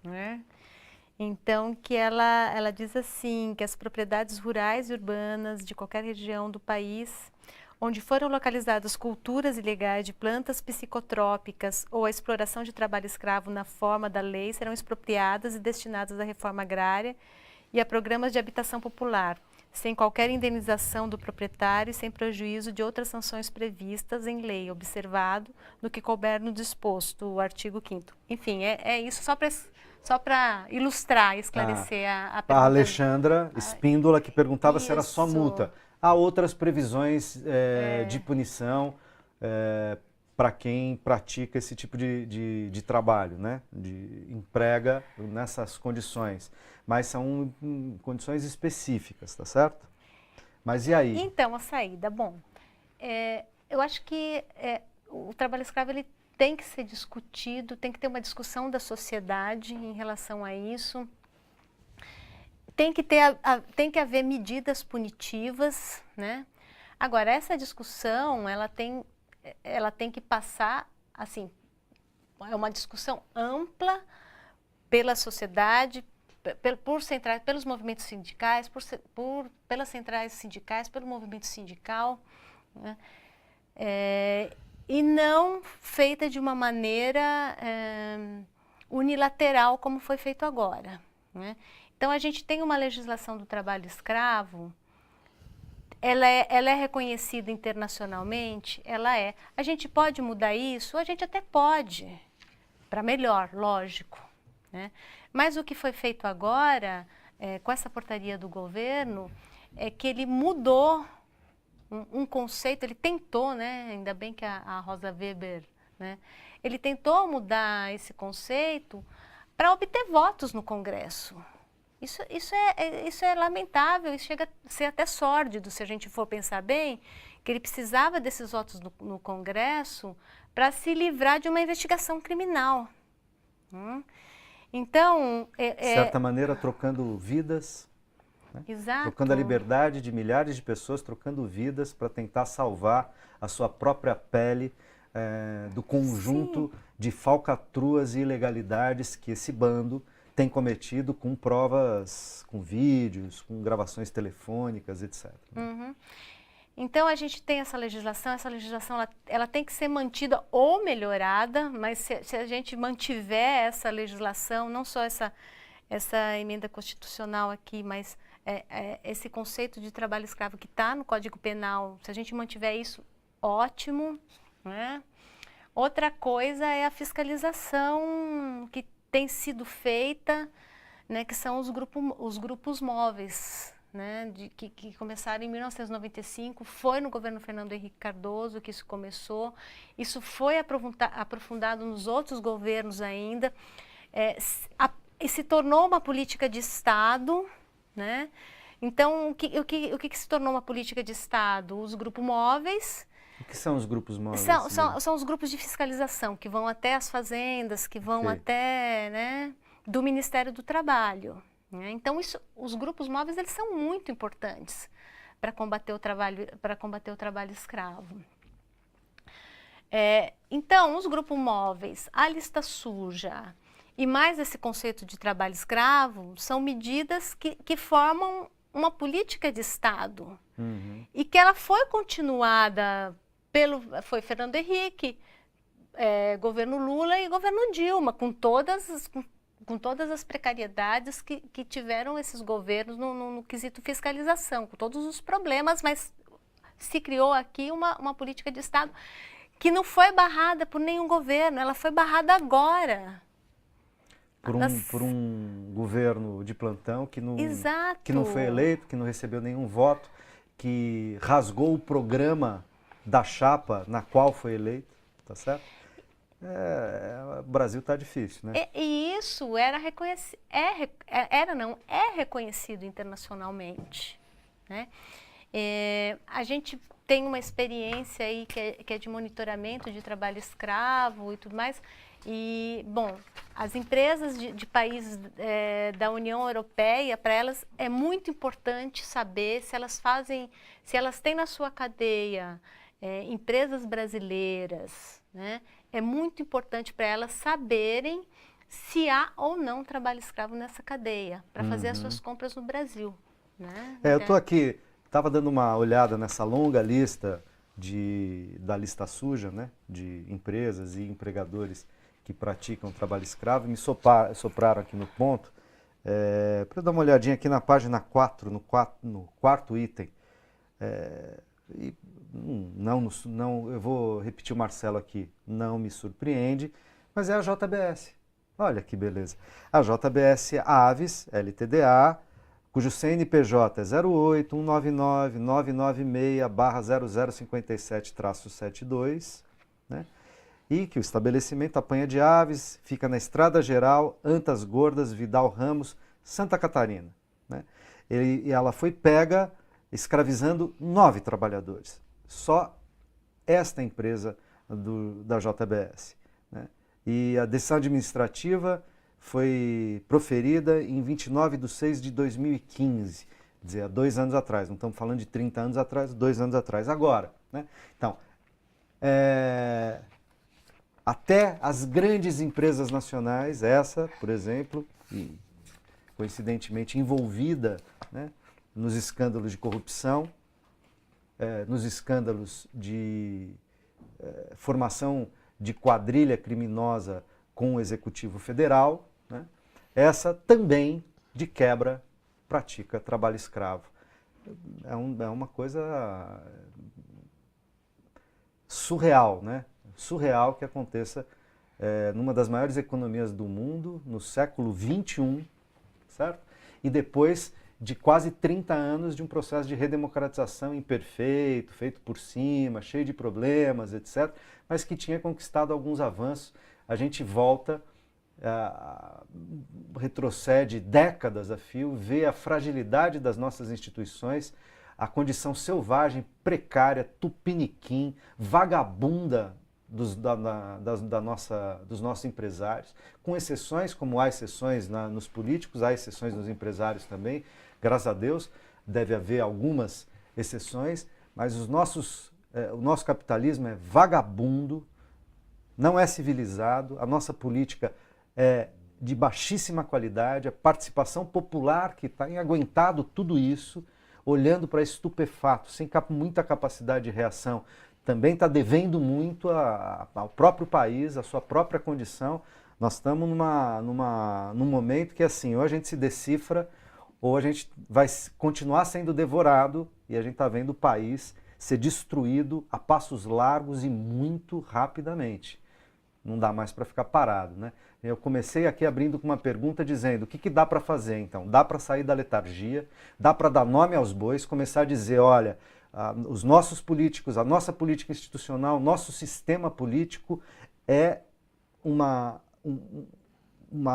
né? Então, que ela diz assim, que as propriedades rurais e urbanas de qualquer região do país, onde foram localizadas culturas ilegais de plantas psicotrópicas ou a exploração de trabalho escravo na forma da lei, serão expropriadas e destinadas à reforma agrária e a programas de habitação popular, sem qualquer indenização do proprietário e sem prejuízo de outras sanções previstas em lei, observado no que couber no disposto, o artigo 5º. Enfim, é isso só para ilustrar, esclarecer a pergunta. A Alexandra Espíndola, que perguntava se era só multa. Há outras previsões de punição para quem pratica esse tipo de trabalho, né? Emprega nessas condições. Mas são condições específicas, tá certo? Mas e aí? Então, a saída, bom, eu acho que o trabalho escravo ele tem que ser discutido, tem que ter uma discussão da sociedade em relação a isso. Tem que haver medidas punitivas, né? Agora, essa discussão, ela tem que passar, assim, é uma discussão ampla pela sociedade, pelos movimentos sindicais, pelas centrais sindicais, pelo movimento sindical, né? E não feita de uma maneira unilateral, como foi feito agora, né? Então, a gente tem uma legislação do trabalho escravo, ela é reconhecida internacionalmente, ela é. A gente pode mudar isso? A gente até pode, para melhor, lógico, né? Mas o que foi feito agora, com essa portaria do governo, é que ele mudou um conceito, ele tentou, né? Ainda bem que a Rosa Weber, né? Ele tentou mudar esse conceito para obter votos no Congresso. Isso é lamentável, isso chega a ser até sórdido, se a gente for pensar bem, que ele precisava desses votos no Congresso para se livrar de uma investigação criminal. Então... de certa maneira, trocando vidas, né? Exato. Trocando a liberdade de milhares de pessoas, trocando vidas para tentar salvar a sua própria pele do conjunto de falcatruas e ilegalidades que esse bando tem cometido com provas, com vídeos, com gravações telefônicas, etc. Então, a gente tem essa legislação ela tem que ser mantida ou melhorada, mas se a gente mantiver essa legislação, não só essa emenda constitucional aqui, mas esse conceito de trabalho escravo que está no Código Penal, se a gente mantiver isso, ótimo, né? Outra coisa é a fiscalização que tem sido feita, né, que são os grupos móveis, né, que começaram em 1995, foi no governo Fernando Henrique Cardoso que isso começou, isso foi aprofundado nos outros governos ainda, e se tornou uma política de Estado, né? Então, o que se tornou uma política de Estado? Os grupos móveis, O que são os grupos móveis? São os grupos de fiscalização que vão até as fazendas, que vão até, né, do Ministério do Trabalho. Né? Então, os grupos móveis eles são muito importantes para combater o trabalho escravo. Então, os grupos móveis, a lista suja e mais esse conceito de trabalho escravo são medidas que formam uma política de Estado e que ela foi continuada foi Fernando Henrique, governo Lula e governo Dilma, com todas as precariedades que tiveram esses governos no quesito fiscalização, com todos os problemas, mas se criou aqui uma política de Estado que não foi barrada por nenhum governo, ela foi barrada agora. Por um governo de plantão que não Exato. foi eleito, que não recebeu nenhum voto, que rasgou o programa da chapa na qual foi eleito, tá certo? O Brasil está difícil, né? E isso é reconhecido internacionalmente, né? A gente tem uma experiência aí que é de monitoramento de trabalho escravo e tudo mais. E, bom, as empresas de países da União Europeia, para elas é muito importante saber se elas têm na sua cadeia empresas brasileiras, né? É muito importante para elas saberem se há ou não trabalho escravo nessa cadeia, para fazer as suas compras no Brasil. Né? Eu estou aqui, estava dando uma olhada nessa longa lista da lista suja, né, de empresas e empregadores que praticam trabalho escravo, me sopraram aqui no ponto, para dar uma olhadinha aqui na página 4, no quarto item. Não, eu vou repetir o Marcelo aqui, não me surpreende, mas é a JBS. Olha que beleza. A JBS Aves, LTDA, cujo CNPJ é 0819996/0057-72, né? E que o estabelecimento Apanha de Aves fica na Estrada Geral, Antas Gordas, Vidal Ramos, Santa Catarina, né? E ela foi pega escravizando 9 trabalhadores. Só esta empresa da JBS, né? E a decisão administrativa foi proferida em 29/6/2015, quer dizer, há 2 anos atrás. Não estamos falando de 30 anos atrás, 2 anos atrás, agora, né? Então, até as grandes empresas nacionais, essa, por exemplo, e coincidentemente envolvida, né, nos escândalos de corrupção, nos escândalos de formação de quadrilha criminosa com o Executivo Federal, né, essa também, de quebra, pratica trabalho escravo. É uma coisa surreal, né? Surreal que aconteça numa das maiores economias do mundo, no século XXI, certo? E depois de quase 30 anos de um processo de redemocratização imperfeito, feito por cima, cheio de problemas, etc., mas que tinha conquistado alguns avanços. A gente volta, retrocede décadas a fio, vê a fragilidade das nossas instituições, a condição selvagem, precária, tupiniquim, vagabunda dos nossos empresários, com exceções, como há exceções nos políticos, há exceções nos empresários também, graças a Deus, deve haver algumas exceções, mas o nosso capitalismo é vagabundo, não é civilizado, a nossa política é de baixíssima qualidade, a participação popular que tem aguentado tudo isso, olhando para estupefato, sem muita capacidade de reação, também está devendo muito ao próprio país, à sua própria condição. Nós estamos num momento que assim, ou a gente se decifra, ou a gente vai continuar sendo devorado, e a gente está vendo o país ser destruído a passos largos e muito rapidamente. Não dá mais para ficar parado, né? Eu comecei aqui abrindo com uma pergunta dizendo o que dá para fazer então? Dá para sair da letargia, dá para dar nome aos bois, começar a dizer, olha, os nossos políticos, a nossa política institucional, nosso sistema político é uma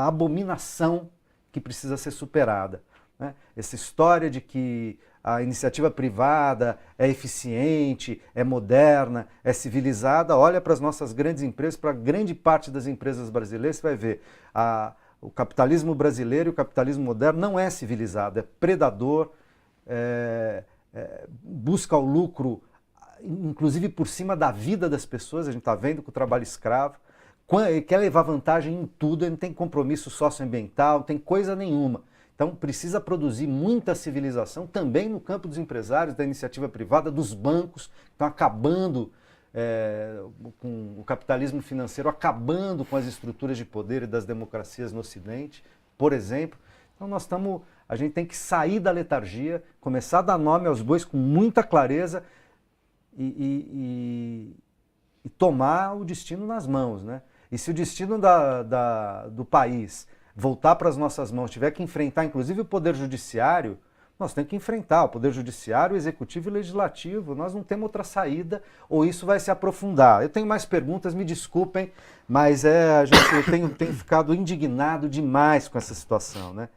abominação que precisa ser superada. né? Essa história de que a iniciativa privada é eficiente, é moderna, é civilizada. Olha para as nossas grandes empresas, para grande parte das empresas brasileiras, você vai ver o capitalismo brasileiro e o capitalismo moderno não é civilizado, é predador, busca o lucro, inclusive por cima da vida das pessoas. A gente está vendo com o trabalho escravo. Ele quer levar vantagem em tudo, ele não tem compromisso socioambiental, não tem coisa nenhuma. Então precisa produzir muita civilização também no campo dos empresários, da iniciativa privada, dos bancos, que estão acabando com o capitalismo financeiro, acabando com as estruturas de poder e das democracias no Ocidente, por exemplo. Então a gente tem que sair da letargia, começar a dar nome aos bois com muita clareza e tomar o destino nas mãos, né? E se o destino do país voltar para as nossas mãos, tiver que enfrentar inclusive o Poder Judiciário, nós temos que enfrentar o Poder Judiciário, o Executivo e o Legislativo. Nós não temos outra saída, ou isso vai se aprofundar. Eu tenho mais perguntas, me desculpem, mas eu tenho ficado indignado demais com essa situação, né?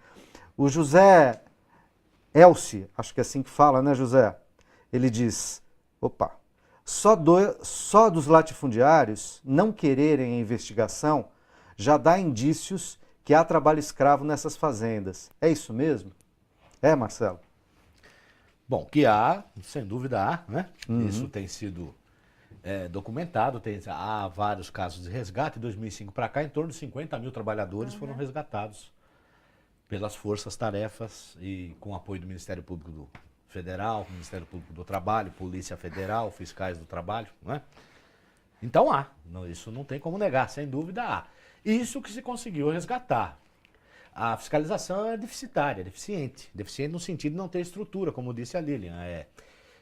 O José Elci, acho que é assim que fala, né, José? Ele diz, só dos latifundiários não quererem a investigação já dá indícios que há trabalho escravo nessas fazendas. É isso mesmo? É, Marcelo? Bom, que há, sem dúvida há, né? Isso tem sido documentado, há vários casos de resgate. De 2005 para cá, em torno de 50 mil trabalhadores foram resgatados pelas forças-tarefas e com apoio do Ministério Público Federal, Ministério Público do Trabalho, Polícia Federal, fiscais do trabalho, né? Então há, isso não tem como negar, sem dúvida há. Isso que se conseguiu resgatar. A fiscalização é deficitária, deficiente no sentido de não ter estrutura, como disse a Lilian.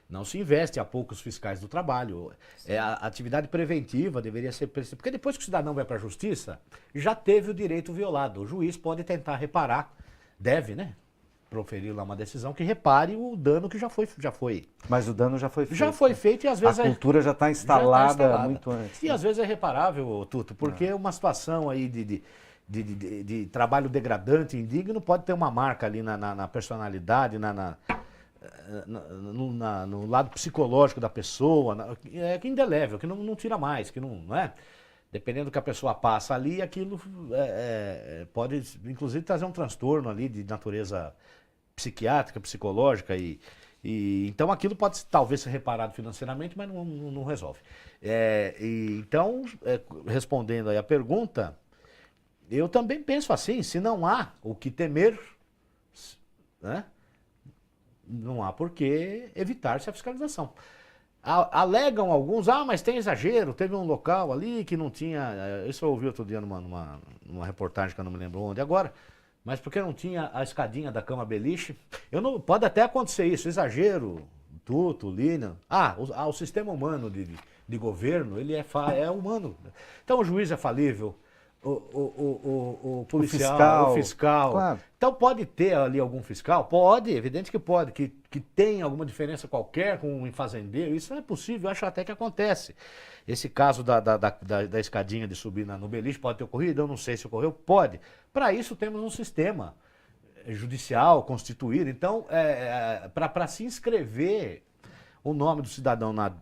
Não se investe a poucos fiscais do trabalho. A atividade preventiva deveria ser... Porque depois que o cidadão vai para a justiça, já teve o direito violado. O juiz pode tentar reparar, deve, né? Proferir lá uma decisão que repare o dano que já foi. Mas o dano já foi feito. Já foi feito e às vezes... A cultura já está instalada muito antes. E às vezes é reparável, Tuto, porque uma situação aí de trabalho degradante, indigno, pode ter uma marca ali na personalidade, no lado psicológico da pessoa, que indelével, que não tira mais, que não é... Dependendo do que a pessoa passa ali, aquilo pode, inclusive, trazer um transtorno ali de natureza psiquiátrica, psicológica. Então, aquilo pode talvez ser reparado financeiramente, mas não resolve. Então, respondendo aí a pergunta, eu também penso assim, se não há o que temer, né, não há por que evitar-se a fiscalização. Alegam alguns, mas tem exagero, teve um local ali que não tinha, isso eu ouvi outro dia numa reportagem que eu não me lembro onde agora, mas porque não tinha a escadinha da cama beliche, pode até acontecer isso, exagero, Tuto, Lilian, o sistema humano de governo, ele é humano, então o juiz é falível, o policial, o fiscal. Claro. Então pode ter ali algum fiscal? Pode, evidente que pode, que tem alguma diferença qualquer com um fazendeiro, isso é possível, eu acho até que acontece. Esse caso da escadinha de subir no beliche pode ter ocorrido, eu não sei se ocorreu, pode. Para isso temos um sistema judicial constituído, então para se inscrever o nome do cidadão na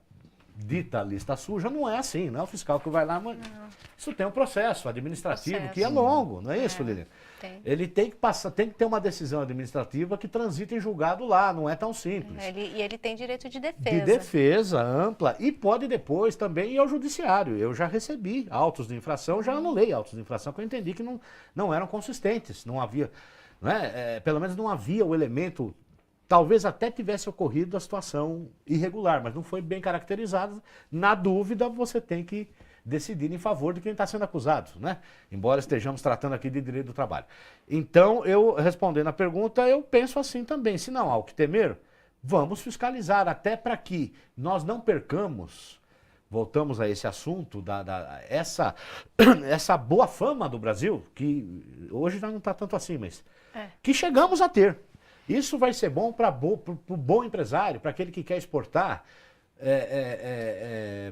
dita lista suja, não é assim, não é o fiscal que vai lá, mas isso tem um processo administrativo que é longo, não é isso, Lilian? Tem. Ele tem que ter uma decisão administrativa que transita em julgado lá, não é tão simples. Ele tem direito de defesa. De defesa ampla e pode depois também ir ao judiciário. Eu já recebi autos de infração, já anulei autos de infração que eu entendi que não eram consistentes, não havia, pelo menos não havia o elemento. Talvez até tivesse ocorrido a situação irregular, mas não foi bem caracterizada. Na dúvida, você tem que decidir em favor de quem está sendo acusado, né? Embora estejamos tratando aqui de direito do trabalho. Então, eu respondendo a pergunta, eu penso assim também. Se não há o que temer, vamos fiscalizar até para que nós não percamos, voltamos a esse assunto, essa boa fama do Brasil, que hoje já não está tanto assim, mas que chegamos a ter. Isso vai ser bom para o bom empresário, para aquele que quer exportar,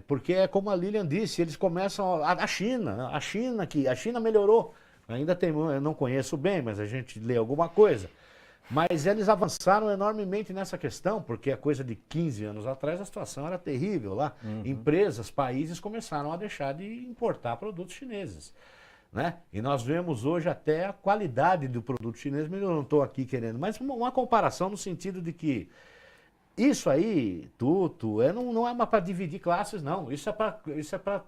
porque é como a Lilian disse, eles começam, a China melhorou, ainda tem, eu não conheço bem, mas a gente lê alguma coisa, Mas eles avançaram enormemente nessa questão, porque a coisa de 15 anos atrás a situação era terrível lá. Empresas, países começaram a deixar de importar produtos chineses. Né? E nós vemos hoje até a qualidade do produto chinês, mas eu não estou aqui querendo, mas uma comparação no sentido de que isso aí, Tuto, não é para dividir classes, não. Isso é para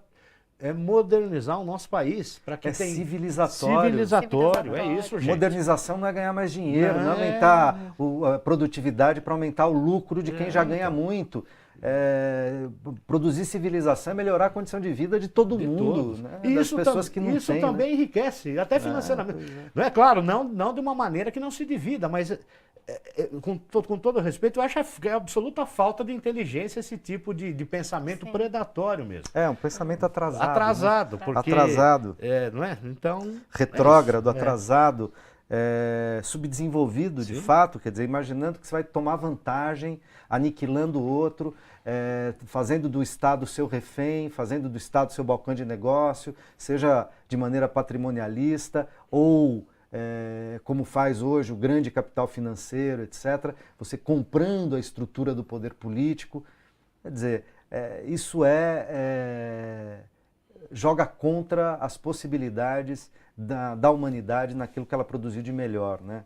modernizar o nosso país. Para que tem civilizatório. Civilizatório, é isso, gente. Modernização não é ganhar mais dinheiro, não é aumentar a produtividade para aumentar o lucro de quem já ganha muito. Produzir civilização é melhorar a condição de vida de todo mundo, né? Das pessoas que não isso têm, também né? enriquece, até financeiramente. Não é claro, não de uma maneira que não se divida, mas com todo respeito, eu acho que é absoluta falta de inteligência esse tipo de pensamento predatório mesmo. É um pensamento atrasado. Atrasado, né? porque... Atrasado. Não é? Então... Retrógrado, atrasado, subdesenvolvido de fato, quer dizer, imaginando que você vai tomar vantagem, aniquilando o outro, fazendo do Estado seu refém, fazendo do Estado seu balcão de negócio, seja de maneira patrimonialista ou... como faz hoje o grande capital financeiro, etc., você comprando a estrutura do poder político. Quer dizer, isso joga contra as possibilidades da humanidade naquilo que ela produziu de melhor, né?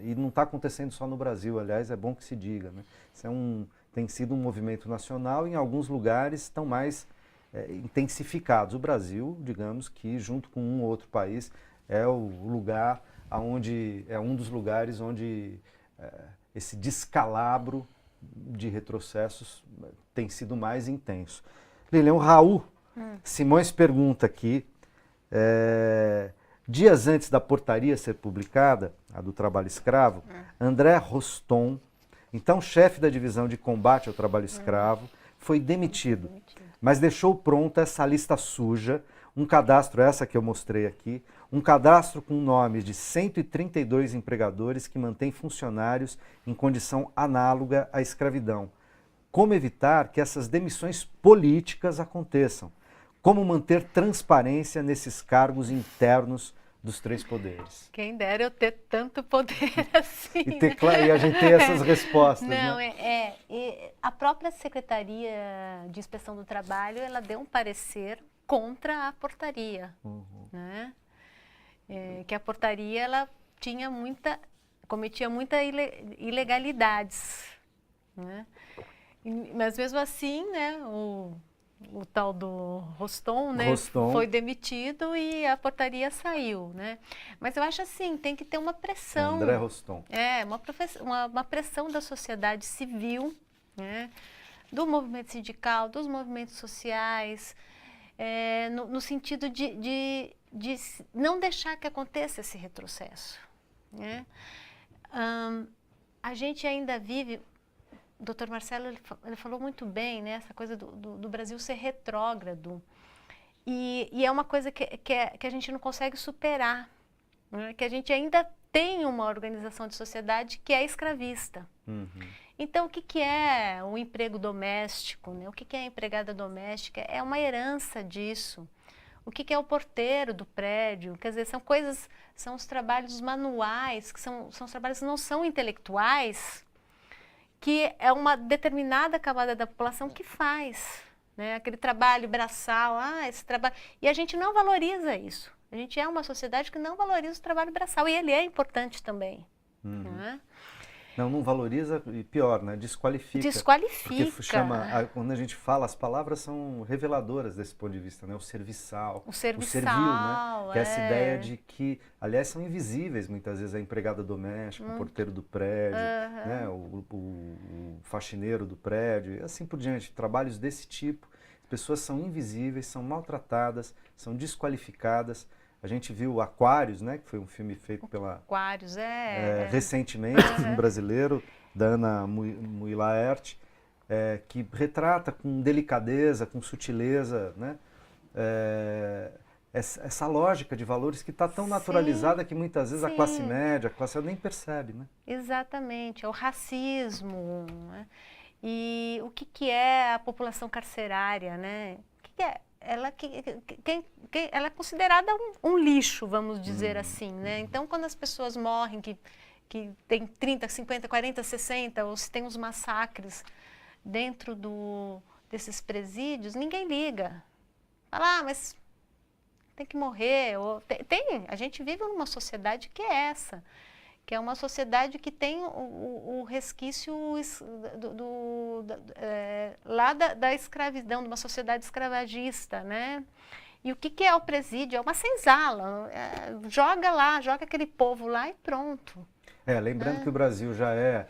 E não está acontecendo só no Brasil, aliás, é bom que se diga, né? Isso tem sido um movimento nacional e em alguns lugares estão mais intensificados. O Brasil, digamos que junto com um ou outro país, é o lugar onde é um dos lugares onde esse descalabro de retrocessos tem sido mais intenso. Lilian, o Raul Simões pergunta aqui, dias antes da portaria ser publicada, a do trabalho escravo, André Roston, então chefe da divisão de combate ao trabalho escravo, foi demitido, mas deixou pronta essa lista suja, um cadastro, essa que eu mostrei aqui, um cadastro com nomes de 132 empregadores que mantém funcionários em condição análoga à escravidão. Como evitar que essas demissões políticas aconteçam? Como manter transparência nesses cargos internos dos três poderes? Quem dera eu ter tanto poder assim. E a gente ter essas respostas. Não, né? A própria Secretaria de Inspeção do Trabalho, ela deu um parecer contra a portaria, né? Que a portaria ela cometia muitas ilegalidades, né? Mas mesmo assim, né, o tal do Roston, né, foi demitido e a portaria saiu, né? Mas eu acho assim, tem que ter uma pressão. André Roston. Uma pressão da sociedade civil, né, do movimento sindical, dos movimentos sociais, no sentido de não deixar que aconteça esse retrocesso, né? A gente ainda vive, o Dr. Marcelo ele falou muito bem, né, essa coisa do Brasil ser retrógrado, e é uma coisa que a gente não consegue superar, né? Que a gente ainda tem uma organização de sociedade que é escravista. Então, o que é o emprego doméstico, né? O que é a empregada doméstica? É uma herança disso. O que é o porteiro do prédio? Quer dizer, são os trabalhos manuais, que são os trabalhos que não são intelectuais, que é uma determinada camada da população que faz, né? Aquele trabalho braçal, esse trabalho... E a gente não valoriza isso. A gente é uma sociedade que não valoriza o trabalho braçal, e ele é importante também, né? Não valoriza e pior, né? Desqualifica. Desqualifica. Porque quando a gente fala, as palavras são reveladoras desse ponto de vista, né? O serviçal. O servil, né? Que é essa ideia de que, aliás, são invisíveis muitas vezes a empregada doméstica, o porteiro do prédio, né? O faxineiro do prédio, e assim por diante. Trabalhos desse tipo, as pessoas são invisíveis, são maltratadas, são desqualificadas. A gente viu Aquários, né, que foi um filme feito pela... Aquários, recentemente, um filme brasileiro, da Ana Mui-Laerte, que retrata com delicadeza, com sutileza, né, essa lógica de valores que está tão naturalizada que muitas vezes a classe média, a classe nem percebe, né? Exatamente, é o racismo, né? E o que é a população carcerária, né? O que é? Ela é considerada um lixo, vamos dizer assim, né? Então, quando as pessoas morrem, que que tem 30, 50, 40, 60, ou se tem os massacres dentro desses presídios, ninguém liga. Fala, mas tem que morrer. Ou, a gente vive numa sociedade que é essa, que é uma sociedade que tem o resquício lá da escravidão, de uma sociedade escravagista, né? E o que é o presídio? É uma senzala. Joga lá, joga aquele povo lá e pronto. Lembrando que o Brasil já é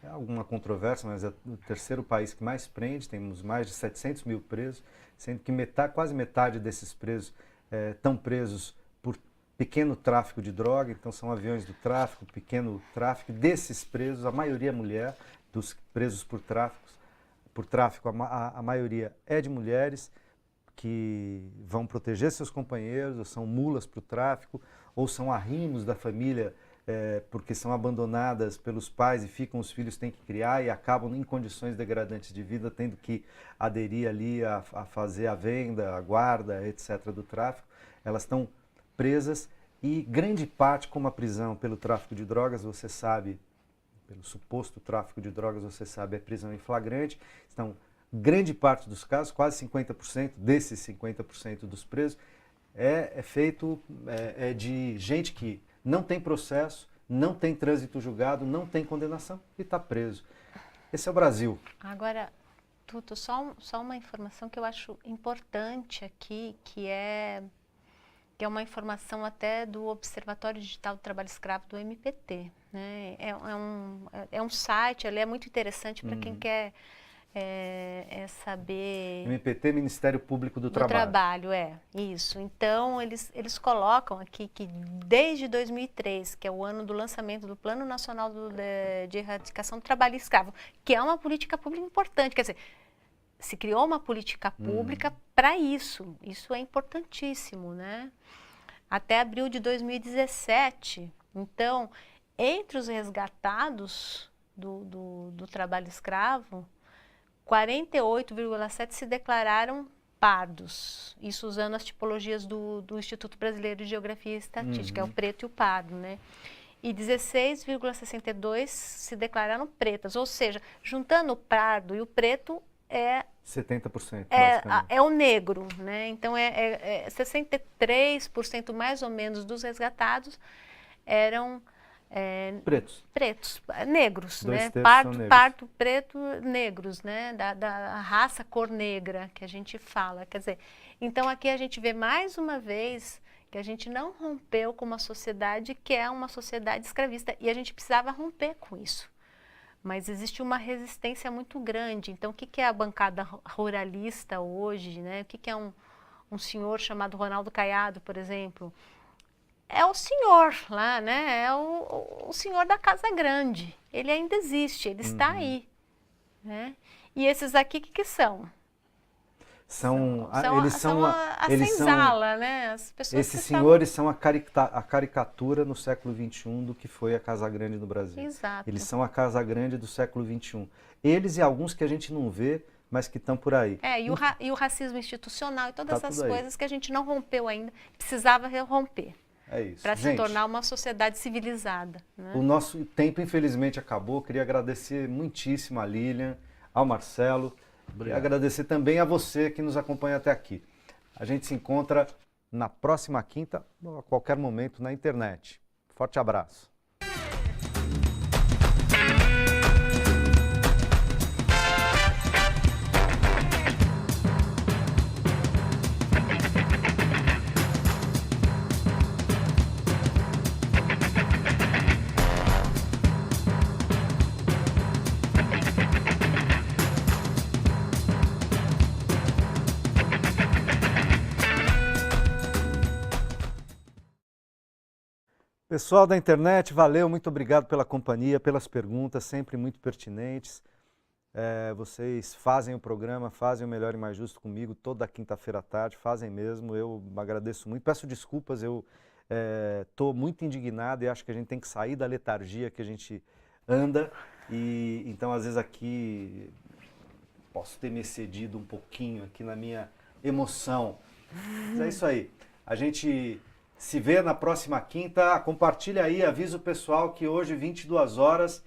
alguma controvérsia, mas é o terceiro país que mais prende, temos mais de 700 mil presos, sendo que quase metade desses presos estão presos por pequeno tráfico de droga, então são aviões do tráfico, pequeno tráfico. Desses presos, a maioria é mulher, dos presos por tráfico, a maioria é de mulheres que vão proteger seus companheiros, ou são mulas para o tráfico, ou são arrimos da família, porque são abandonadas pelos pais e os filhos têm que criar e acabam em condições degradantes de vida, tendo que aderir ali a fazer a venda, a guarda, etc. do tráfico. Elas estão presas e grande parte, como a prisão pelo tráfico de drogas, você sabe, pelo suposto tráfico de drogas, você sabe, é prisão em flagrante. Então, grande parte dos casos, quase 50% desses 50% dos presos, é feito de gente que não tem processo, não tem trânsito julgado, não tem condenação e está preso. Esse é o Brasil. Agora, Tuto, só uma informação que eu acho importante aqui, que é uma informação até do Observatório Digital do Trabalho Escravo do MPT. Né? É um site, ele é muito interessante para quem quer saber... MPT, Ministério Público do Trabalho. Trabalho, isso. Então, eles colocam aqui que desde 2003, que é o ano do lançamento do Plano Nacional de Erradicação do Trabalho Escravo, que é uma política pública importante, quer dizer, se criou uma política pública para isso. Isso é importantíssimo, né? Até abril de 2017. Então, entre os resgatados do trabalho escravo, 48,7% se declararam pardos. Isso usando as tipologias do Instituto Brasileiro de Geografia e Estatística, é o preto e o pardo, né? E 16,62% se declararam pretas. Ou seja, juntando o pardo e o preto, 70%, é o negro, né? Então, 63% mais ou menos dos resgatados eram pretos, negros, né? Pardo, preto, negros, né? Da raça cor negra que a gente fala. Quer dizer, então aqui a gente vê mais uma vez que a gente não rompeu com uma sociedade que é uma sociedade escravista e a gente precisava romper com isso. Mas existe uma resistência muito grande. Então, o que é a bancada ruralista hoje, né? O que é um senhor chamado Ronaldo Caiado, por exemplo? É o senhor lá, né? É o senhor da Casa Grande. Ele ainda existe, ele está aí. Né? E esses aqui, o que são? Eles são a senzala, né? As pessoas esses senhores são a caricatura no século XXI do que foi a Casa Grande no Brasil. Exato. Eles são a Casa Grande do século XXI. Eles e alguns que a gente não vê, mas que estão por aí. E o racismo institucional e todas essas coisas que a gente não rompeu ainda, precisava romper. É isso. Para se tornar uma sociedade civilizada. Né? O nosso tempo, infelizmente, acabou. Queria agradecer muitíssimo a Lilian, ao Marcelo. E agradecer também a você que nos acompanha até aqui. A gente se encontra na próxima quinta, ou a qualquer momento, na internet. Forte abraço. Pessoal da internet, valeu, muito obrigado pela companhia, pelas perguntas, sempre muito pertinentes. Vocês fazem o programa, fazem o Melhor e Mais Justo comigo toda quinta-feira à tarde, fazem mesmo, eu agradeço muito. Peço desculpas, eu estou muito indignado e acho que a gente tem que sair da letargia que a gente anda. E então, às vezes aqui, posso ter me excedido um pouquinho aqui na minha emoção. Mas é isso aí, a gente se vê na próxima quinta. Compartilha aí, avisa o pessoal que hoje, 22 horas,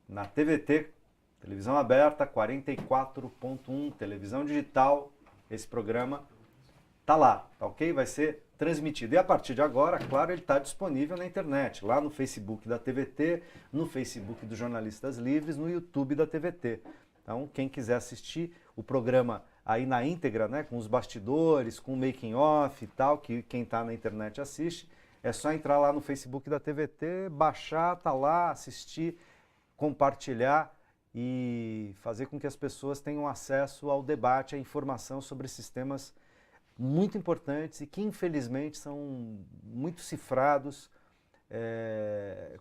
na TVT, televisão aberta, 44.1, televisão digital, esse programa tá lá, tá ok? Vai ser transmitido. E a partir de agora, claro, ele está disponível na internet, lá no Facebook da TVT, no Facebook dos Jornalistas Livres, no YouTube da TVT. Então, quem quiser assistir o programa aí na íntegra, né, com os bastidores, com o making off e tal, que quem está na internet assiste, é só entrar lá no Facebook da TVT, baixar, tá lá, assistir, compartilhar e fazer com que as pessoas tenham acesso ao debate, à informação sobre esses temas muito importantes e que infelizmente são muito cifrados,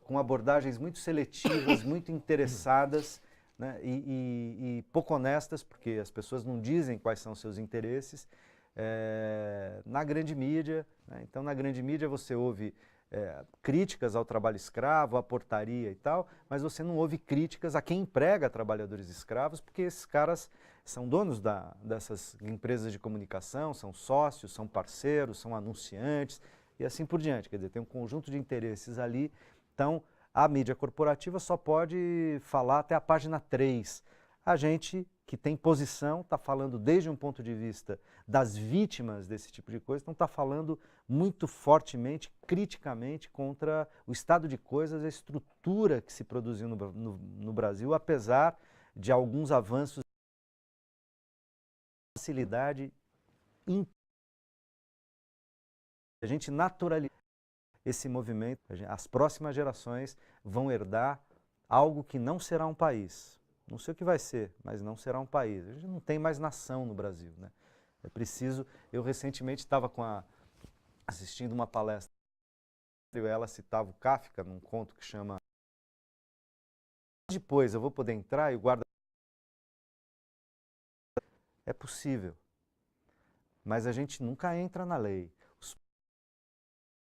com abordagens muito seletivas, muito interessadas, né, e pouco honestas, porque as pessoas não dizem quais são os seus interesses, na grande mídia, né? Então na grande mídia você ouve críticas ao trabalho escravo, à portaria e tal, mas você não ouve críticas a quem emprega trabalhadores escravos, porque esses caras são donos dessas empresas de comunicação, são sócios, são parceiros, são anunciantes e assim por diante. Quer dizer, tem um conjunto de interesses ali. Então, a mídia corporativa só pode falar até a página 3. A gente que tem posição está falando desde um ponto de vista das vítimas desse tipo de coisa, então está falando muito fortemente, criticamente contra o estado de coisas, a estrutura que se produziu no Brasil, apesar de alguns avanços de facilidade. A gente naturaliza esse movimento, as próximas gerações vão herdar algo que não será um país. Não sei o que vai ser, mas não será um país. A gente não tem mais nação no Brasil, né? É preciso... Eu recentemente estava assistindo uma palestra e ela citava o Kafka num conto que chama... Depois eu vou poder entrar e o guarda... É possível, mas a gente nunca entra na lei. Os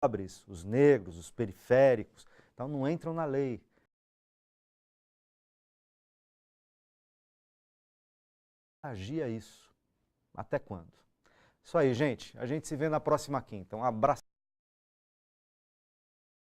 pobres, os negros, os periféricos, então não entram na lei. Agir a isso. Até quando? Isso aí, gente. A gente se vê na próxima quinta. Um abraço.